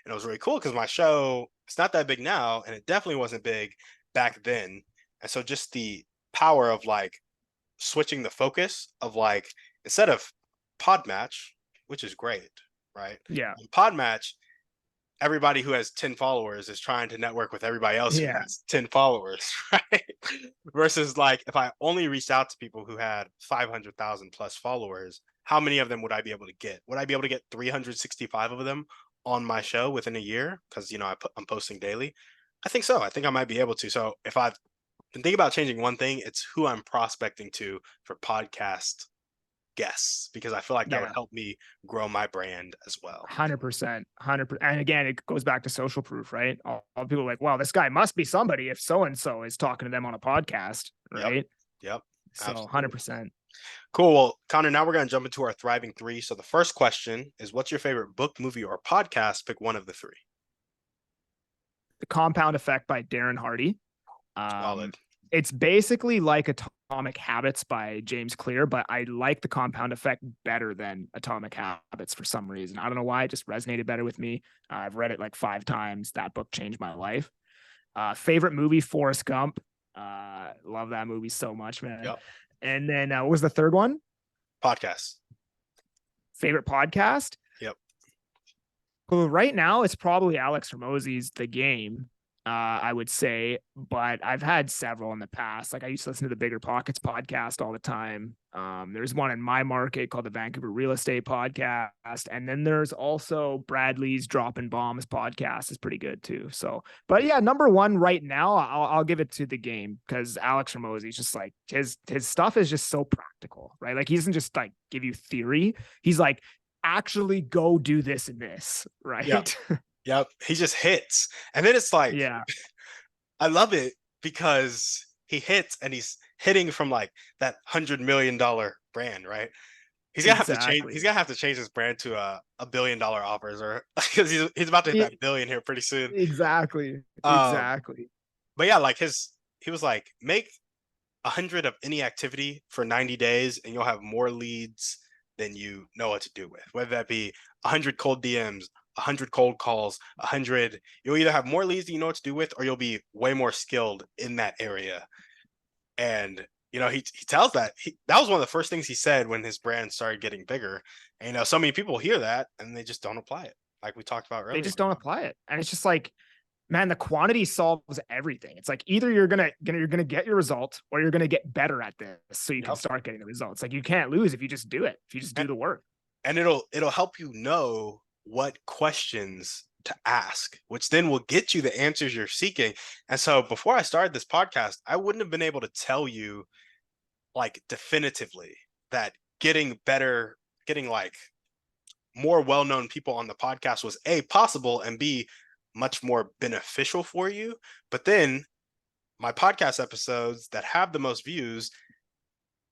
And it was really cool because my show, it's not that big now, and it definitely wasn't big back then. And so just the power of like switching the focus of like instead of pod match, which is great, right? Yeah. Pod match, everybody who has 10 followers is trying to network with everybody else who Yeah. has 10 followers, right? Versus like if I only reached out to people who had 500,000 plus followers, how many of them would I be able to get? Would I be able to get 365 of them on my show within a year? Because, I'm posting daily. I think so. I think I might be able to. So if I've been thinking about changing one thing, it's who I'm prospecting to for podcast guests, because I feel like that would Yeah. help me grow my brand as well. 100%. 100%. And again, it goes back to social proof, right? All people are like, wow, this guy must be somebody if so and so is talking to them on a podcast, Yep. right? Yep. So Absolutely. 100%. Cool. Well, Connor, now we're going to jump into our thriving three. So the first question is, what's your favorite book, movie, or podcast? Pick one of the three. The Compound Effect by Darren Hardy. Um, Solid. it's basically like Atomic Habits by James Clear, but I like the Compound Effect better than Atomic Habits for some reason. I don't know why, it just resonated better with me. I've read it like 5 times. That book changed my life. Favorite movie, Forrest Gump. Love that movie so much, man. Yep. And then what was the third one? Podcast. Favorite podcast? Yep. Well, right now it's probably Alex Hormozy's The Game, I would say, but I've had several in the past. Like I used to listen to the Bigger Pockets podcast all the time. There's one in my market called the Vancouver Real Estate Podcast, and then there's also Bradley's Dropping Bombs podcast is pretty good too. So, but yeah, number one right now, I'll give it to The Game because Alex Hormozy's just like his stuff is just so practical, right? Like he doesn't just like give you theory. He's like, actually go do this and this, Yep. right? Yep. He just hits. And then it's like, Yeah, I love it because he hits and he's hitting from like that $100 million brand, right? He's gonna have to change. He's exactly. gonna have to change his brand to a $1 billion offers, or because he's about to hit It, that billion here pretty soon. exactly. Um, Exactly. but yeah, like he was like, make 100 of any activity for 90 days, and you'll have more leads than you know what to do with. Whether that be 100 cold DMs, 100 cold calls, 100. You'll either have more leads than you know what to do with, or you'll be way more skilled in that area. And he tells that was one of the first things he said when his brand started getting bigger. And so many people hear that and they just don't apply it, like we talked about They earlier. just don't apply it. And it's just like, man, the quantity solves everything. It's like either you're gonna get your result or you're gonna get better at this so you can Yep. start getting the results. Like you can't lose if you just do it, if you just do And, the work. and it'll help you know what questions to ask, which then will get you the answers you're seeking. And so before I started this podcast, I wouldn't have been able to tell you like definitively that getting better, getting like more well-known people on the podcast was A, possible, and B, much more beneficial for you. But then my podcast episodes that have the most views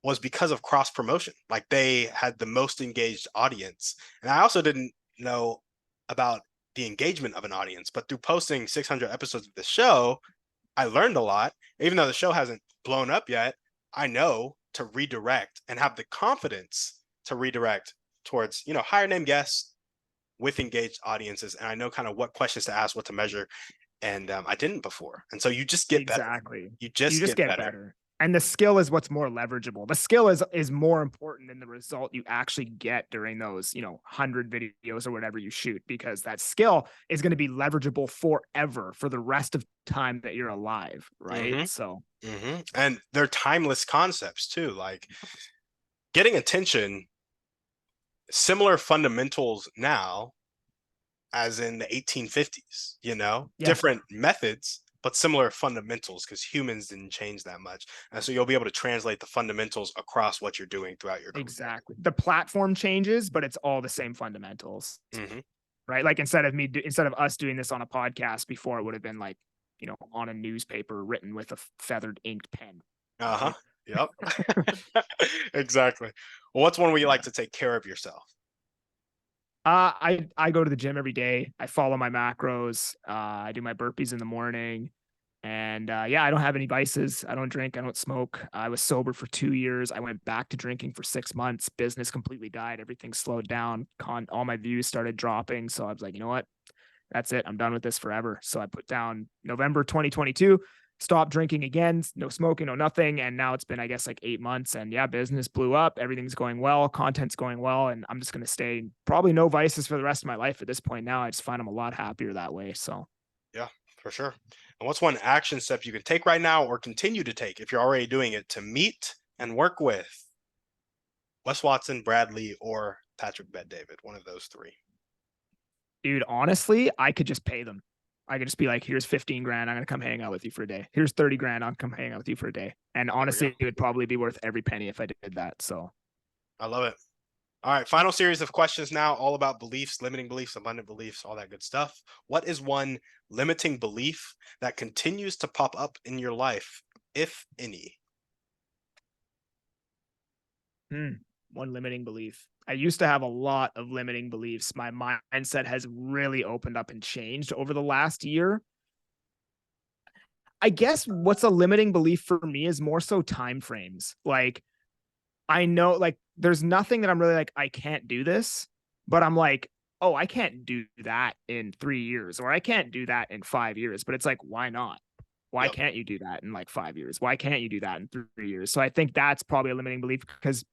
was because of cross promotion. Like they had the most engaged audience. And I also didn't know about the engagement of an audience, but through posting 600 episodes of the show, I learned a lot. Even though the show hasn't blown up yet, I know to redirect and have the confidence to redirect towards, higher name guests with engaged audiences. And I know kind of what questions to ask, what to measure. And I didn't before. And so you just get better. Exactly. You You just just get get better. better. And the skill is what's more leverageable. The skill is more important than the result you actually get during those, 100 videos or whatever you shoot, because that skill is going to be leverageable forever for the rest of time that you're alive, right? Mm-hmm. So, Mm-hmm. And they're timeless concepts too. Like getting attention, similar fundamentals now as in the 1850s, yeah, different methods, but similar fundamentals because humans didn't change that much. And so you'll be able to translate the fundamentals across what you're doing throughout your career. exactly. The platform changes, but it's all the same fundamentals, Mm-hmm. right? Like instead of us doing this on a podcast before, it would have been like, on a newspaper written with a feathered inked pen, Uh-huh. right? Yep. Exactly. Well, what's one where you like Yeah. to take care of yourself? I go to the gym every day. I follow my macros. I do my burpees in the morning, and yeah, I don't have any vices. I don't drink. I don't smoke. I was sober for 2 years. I went back to drinking for 6 months. Business completely died. Everything slowed down. All my views started dropping. So I was like, you know what? That's it. I'm done with this forever. So I put down November 2022, stopped drinking again, no smoking, no nothing. And now it's been, I guess, like 8 months. And yeah, business blew up. Everything's going well. Content's going well. And I'm just going to stay probably no vices for the rest of my life at this point now. I just find I'm a lot happier that way. So, Yeah, for sure. And what's one action step you can take right now or continue to take if you're already doing it to meet and work with Wes Watson, Bradley, or Patrick Bet David? One of those three. dude, honestly, I could just pay them. I could just be like, here's 15 grand. I'm going to come hang out with you for a day. Here's 30 grand. I'll come hang out with you for a day. And There we go. honestly, it would probably be worth every penny if I did that. So, I love it. All right, final series of questions now, all about beliefs, limiting beliefs, abundant beliefs, all that good stuff. What is one limiting belief that continues to pop up in your life, if any? one limiting belief. I used to have a lot of limiting beliefs. My mindset has really opened up and changed over the last year. I guess what's a limiting belief for me is more so time frames. Like I know like there's nothing that I'm really like I can't do this, but I'm like, "Oh, I can't do that in 3 years or I can't do that in 5 years." But it's like, why not? Why Yep. can't you do that in like 5 years? Why can't you do that in 3 years? So I think that's probably a limiting belief because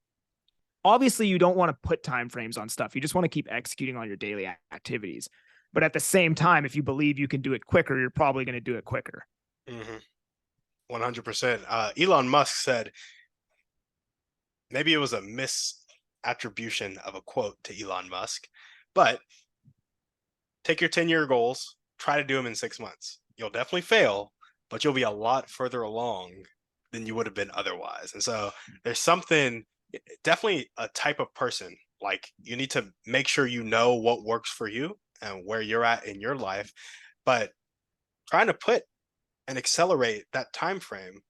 obviously you don't want to put time frames on stuff. You just want to keep executing on your daily activities. But at the same time, if you believe you can do it quicker, you're probably going to do it quicker. Mm-hmm. 100%. Elon Musk said, maybe it was a misattribution of a quote to Elon Musk, but take your 10-year goals, try to do them in 6 months. You'll definitely fail, but you'll be a lot further along than you would have been otherwise. And so there's something, definitely a type of person. Like you need to make sure you know what works for you and where you're at in your life, but trying to put and accelerate that time frame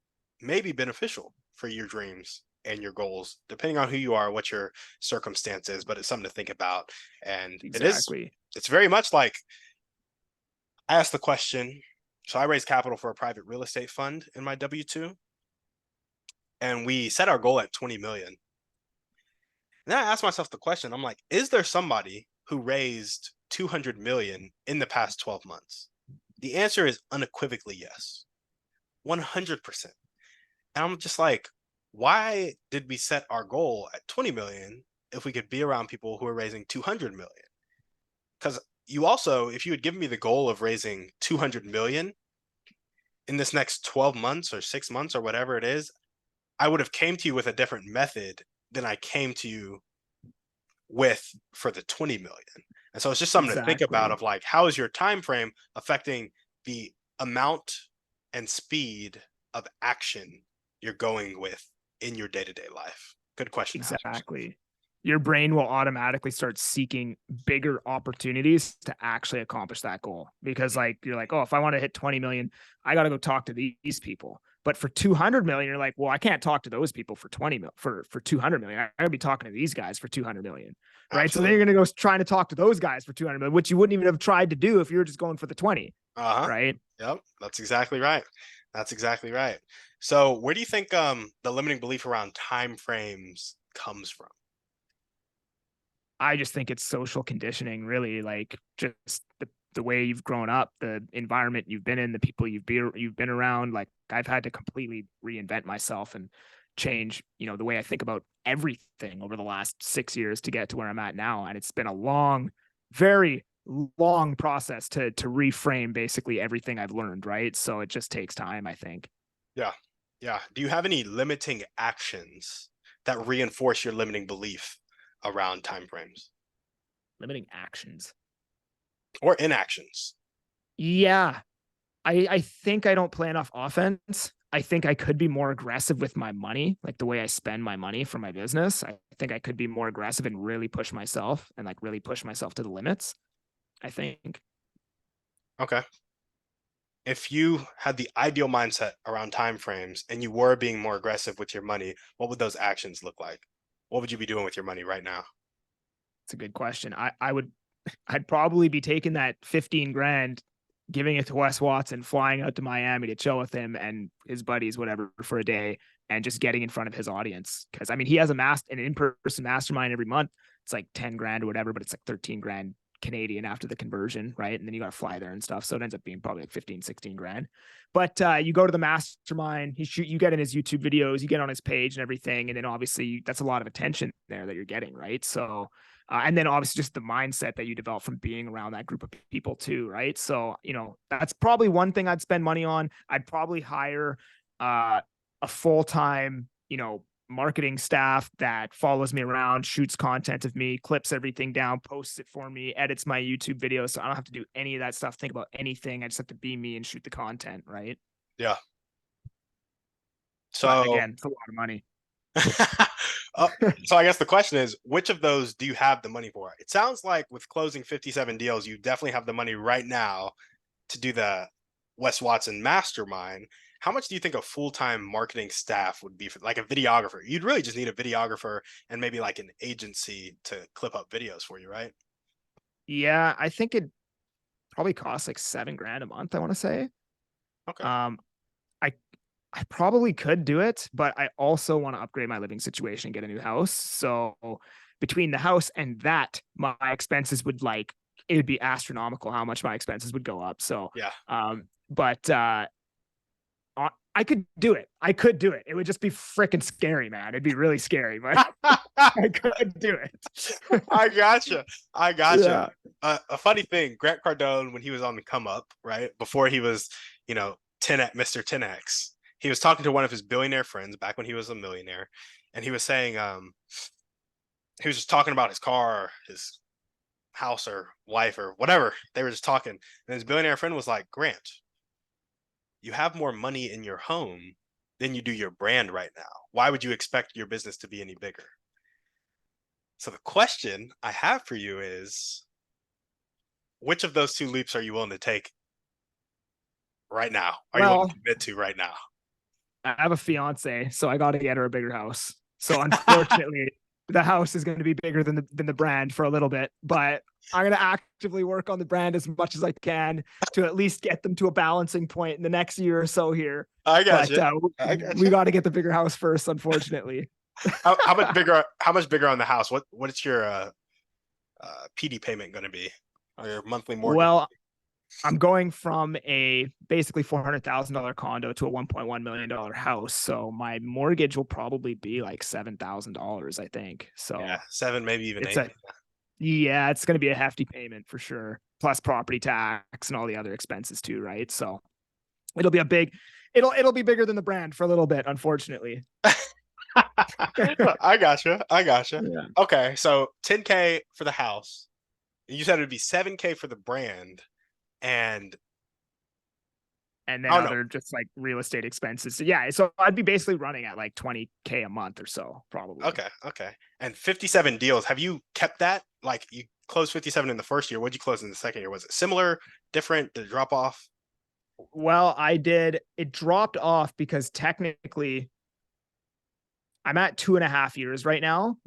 may be beneficial for your dreams and your goals, depending on who you are, what your circumstance is. But it's something to think about, and Exactly. it's very much like I asked the question. So I raised capital for a private real estate fund in my W-2, and we set our goal at 20 million. And then I asked myself the question, I'm like, is there somebody who raised 200 million in the past 12 months? The answer is unequivocally yes. 100%. And I'm just like, why did we set our goal at 20 million if we could be around people who are raising 200 million? Because you also, if you had given me the goal of raising 200 million in this next 12 months or 6 months or whatever it is, I would have came to you with a different method than I came to you with for the 20 million. And so it's just something to think about Exactly. of like, how is your time frame affecting the amount and speed of action you're going with in your day-to-day life? Good question to ask yourself. Exactly. your brain will automatically start seeking bigger opportunities to actually accomplish that goal. Because like, you're like, oh, if I want to hit 20 million, I got to go talk to these people. But for 200 million, you're like, well, I can't talk to those people for 20 mil for 200 million. I gotta be talking to these guys for 200 million. Right. So then you're Absolutely. going to go trying to talk to those guys for 200 million, which you wouldn't even have tried to do if you were just going for the 20. Uh-huh. Right. Yep. That's exactly right. That's exactly right. So where do you think the limiting belief around time frames comes from? I just think it's social conditioning, really, like just the way you've grown up, the environment you've been in, the people you've been around. Like I've had to completely reinvent myself and change, the way I think about everything over the last 6 years to get to where I'm at now. And it's been a long, very long process to reframe basically everything I've learned, right? So it just takes time, I think. Yeah. Yeah. Do you have any limiting actions that reinforce your limiting belief around time frames Limiting actions. or inactions? Yeah, I think I don't play enough offense. I think I could be more aggressive with my money, like the way I spend my money for my business. I think I could be more aggressive and really push myself and like really push myself to the limits. I think. Okay. If you had the ideal mindset around time frames and you were being more aggressive with your money, what would those actions look like? What would you be doing with your money right now? It's a good question. I would I'd probably be taking that 15 grand, giving it to Wes Watson, flying out to Miami to chill with him and his buddies, whatever, for a day, and just getting in front of his audience. Because I mean, he has an in-person mastermind every month. It's like 10 grand or whatever, but it's like 13 grand Canadian after the conversion, right? And then you got to fly there and stuff. So it ends up being probably like 15, 16 grand. But you go to the mastermind, you get in his YouTube videos, you get on his page and everything. And then obviously that's a lot of attention there that you're getting, right? So and then obviously just the mindset that you develop from being around that group of people too, right? So, that's probably one thing I'd spend money on. I'd probably hire a full-time, marketing staff that follows me around, shoots content of me, clips everything down, posts it for me, edits my YouTube videos. So I don't have to do any of that stuff, think about anything. I just have to be me and shoot the content, right? Yeah. But So, again, it's a lot of money. uh, so I guess the question is, which of those do you have the money for? It sounds like with closing 57 deals, you definitely have the money right now to do the Wes Watson mastermind. How much do you think a full-time marketing staff would be for like a videographer? You'd really just need a videographer and maybe like an agency to clip up videos for you, right? Yeah, I think it probably costs like 7 grand a month, I want to say. Okay. Um, I I probably could do it, but I also want to upgrade my living situation and get a new house. So between the house and that, my expenses would it would be astronomical how much my expenses would go up. So Yeah. but I could do it. I could do it. It would just be freaking scary, man. It'd be really scary, but I could do it. I gotcha. I gotcha. Yeah. A funny thing, Grant Cardone, when he was on the come up, right before he was, 10 at Mr. 10x, he was talking to one of his billionaire friends back when he was a millionaire, and he was saying, he was just talking about his car, his house, or wife, or whatever. They were just talking, and his billionaire friend was like, "Grant, you have more money in your home than you do your brand right now. Why would you expect your business to be any bigger?" So the question I have for you is, which of those two leaps are you willing to take right now? Are you willing to Well, commit to right now? I have a fiance, so I got to get her a bigger house. So unfortunately, the house is going to be bigger than the brand for a little bit, but I'm going to actively work on the brand as much as I can to at least get them to a balancing point in the next year or so here. I got But you. I got we you. got to get the bigger house first, unfortunately. How much bigger? How much bigger on the house? What's your PD payment going to be? Or your monthly mortgage? Well, I'm going from a basically $400,000 condo to a $1.1 million house. So my mortgage will probably be like $7,000, I think. Yeah, So 7, maybe even it's 8. yeah, it's going to be a hefty payment for sure. Plus property tax and all the other expenses too, right? So it'll be it'll be bigger than the brand for a little bit, unfortunately. I gotcha. I gotcha. Yeah. Okay, so 10K for the house. You said it'd be 7K for the brand, and and then Oh no. other just like real estate expenses. So yeah, so I'd be basically running at like 20K a month or so, probably. Okay, okay. And 57 deals. Have you kept that? Like you closed 57 in the first year. What'd you close in the second year? Was it similar, different? Did it drop off? Well, I did. It dropped off because technically I'm at 2.5 years right now,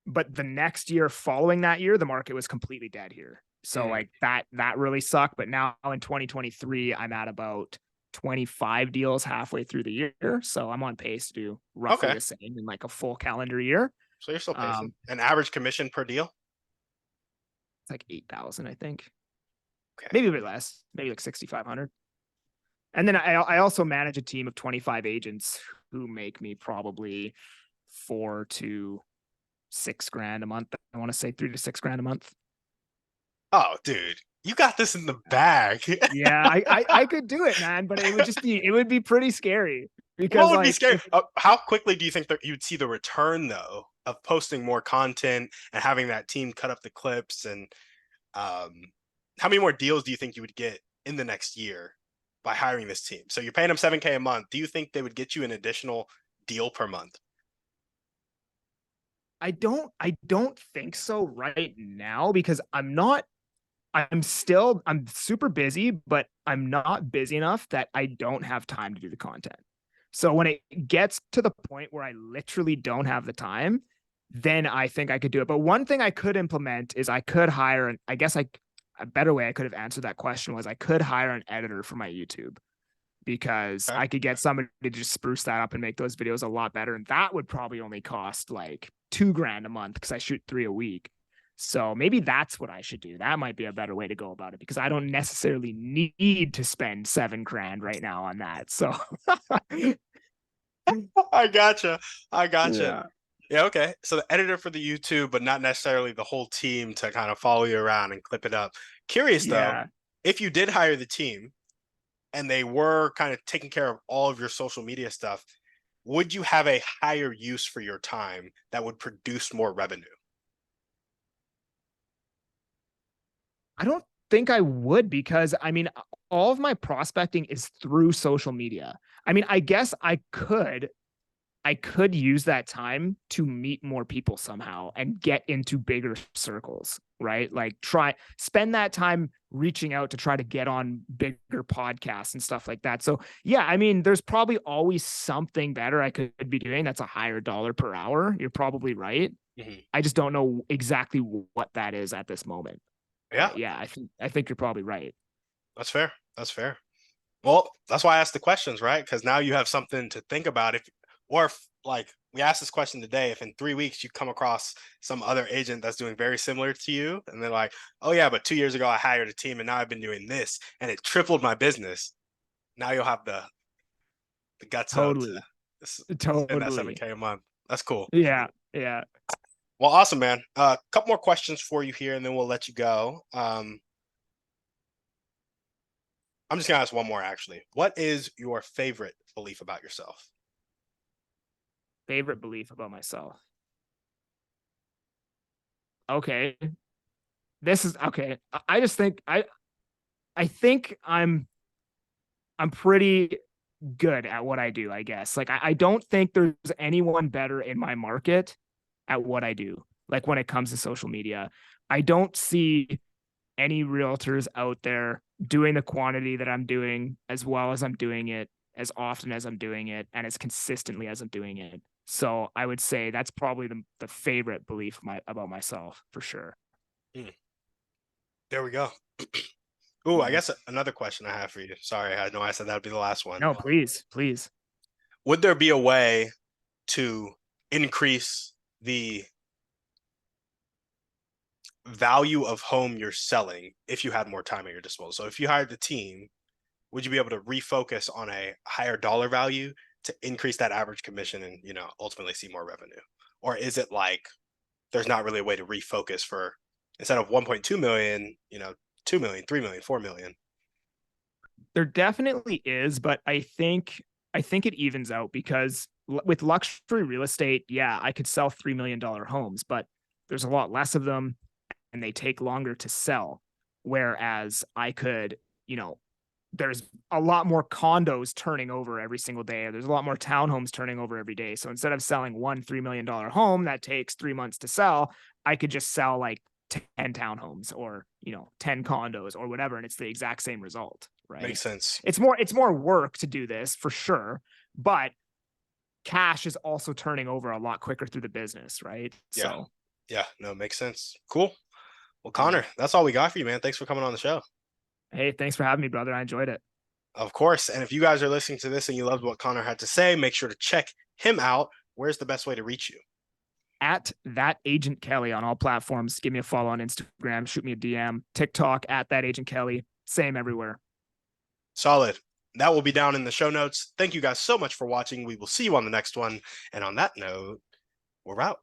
but the next year following that year, the market was completely dead here. So Mm, like that really sucked. But now in 2023, I'm at about 25 deals halfway through the year. So I'm on pace to do roughly okay. the same in like a full calendar year. So you're still pacing. Um, An average commission per deal? it's like 8,000, I think. Okay. Maybe a bit less, maybe like 6,500. And then I also manage a team of 25 agents who make me probably 4 to 6 grand a month. I want to say 3 to 6 grand a month. Oh, dude, you got this in the bag. Yeah, I could do it, man, but it would be pretty scary What because would be like scary? if How quickly do you think that you'd see the return though of posting more content and having that team cut up the clips and um, how many more deals do you think you would get in the next year by hiring this team? So you're paying them 7K a month. Do you think they would get you an additional deal per month? I don't think so right now because I'm super busy, but I'm not busy enough that I don't have time to do the content. So when it gets to the point where I literally don't have the time, then I think I could do it. But one thing I could implement is I could hire an, I guess a better way I could have answered that question was I could hire an editor for my YouTube because Okay. I could get somebody to just spruce that up and make those videos a lot better. And that would probably only cost like 2 grand a month because I shoot 3 a week. So maybe that's what I should do. That might be a better way to go about it because I don't necessarily need to spend 7 grand right now on that. So I gotcha. I gotcha. yeah. Yeah, okay. So the editor for the YouTube, but not necessarily the whole team to kind of follow you around and clip it up. Curious though, Yeah. if you did hire the team and they were kind of taking care of all of your social media stuff, would you have a higher use for your time that would produce more revenue? I don't think I would because I mean, all of my prospecting is through social media. I mean, I guess I could use that time to meet more people somehow and get into bigger circles, right? Like spend that time reaching out to try to get on bigger podcasts and stuff like that. So, yeah, I mean, there's probably always something better I could be doing that's a higher dollar per hour. You're probably right. Mhm. I just don't know exactly what that is at this moment. Yeah, But yeah, I think you're probably right. that's fair. That's fair. Well, that's why I asked the questions, right? Because now you have something to think about. If like we asked this question today, if in 3 weeks you come across some other agent that's doing very similar to you, and they're like, "Oh yeah, but 2 years ago I hired a team, and now I've been doing this, and it tripled my business." Now you'll have the guts up to Totally. spend that Totally. 7K a month. That's cool. Yeah. Yeah. Well, awesome, man. A couple more questions for you here, and then we'll let you go. I'm just gonna ask one more actually. What is your favorite belief about yourself? Favorite belief about myself. Okay. This is okay. I just think I think I'm pretty good at what I do, I guess. Like I don't think there's anyone better in my market at what I do. Like when it comes to social media, I don't see any realtors out there doing the quantity that I'm doing as well as I'm doing it, as often as I'm doing it, and as consistently as I'm doing it. So I would say that's probably the favorite belief about myself for sure. Hmm, there we go. Ooh, I Yeah. guess another question I have for you. Sorry, I know I said that'd be the last one. No, please, please. Would there be a way to increase the value of home you're selling if you had more time at your disposal? So if you hired the team, would you be able to refocus on a higher dollar value to increase that average commission and, ultimately see more revenue? Or is it like there's not really a way to refocus for instead of 1.2 million, 2 million, 3 million, 4 million? There definitely is, but I think it evens out because with luxury real estate, yeah, I could sell $3 million homes, but there's a lot less of them and they take longer to sell. Whereas I could, you know, there's a lot more condos turning over every single day. There's a lot more townhomes turning over every day. So instead of selling one $3 million home that takes 3 months to sell, I could just sell like 10 townhomes or, 10 condos or whatever. And it's the exact same result, right? Makes sense. It's more work to do this for sure, but cash is also turning over a lot quicker through the business, right? Yeah. So Yeah. No, makes sense. Cool. Well, yeah. Conor, that's all we got for you, man. Thanks for coming on the show. Hey, thanks for having me, brother. I enjoyed it. Of course. And if you guys are listening to this and you loved what Conor had to say, make sure to check him out. Where's the best way to reach you? At that agent Kelly on all platforms. Give me a follow on Instagram, shoot me a DM, TikTok at that agent Kelly. Same everywhere. Solid. That will be down in the show notes. Thank you guys so much for watching. We will see you on the next one. And on that note, we're out.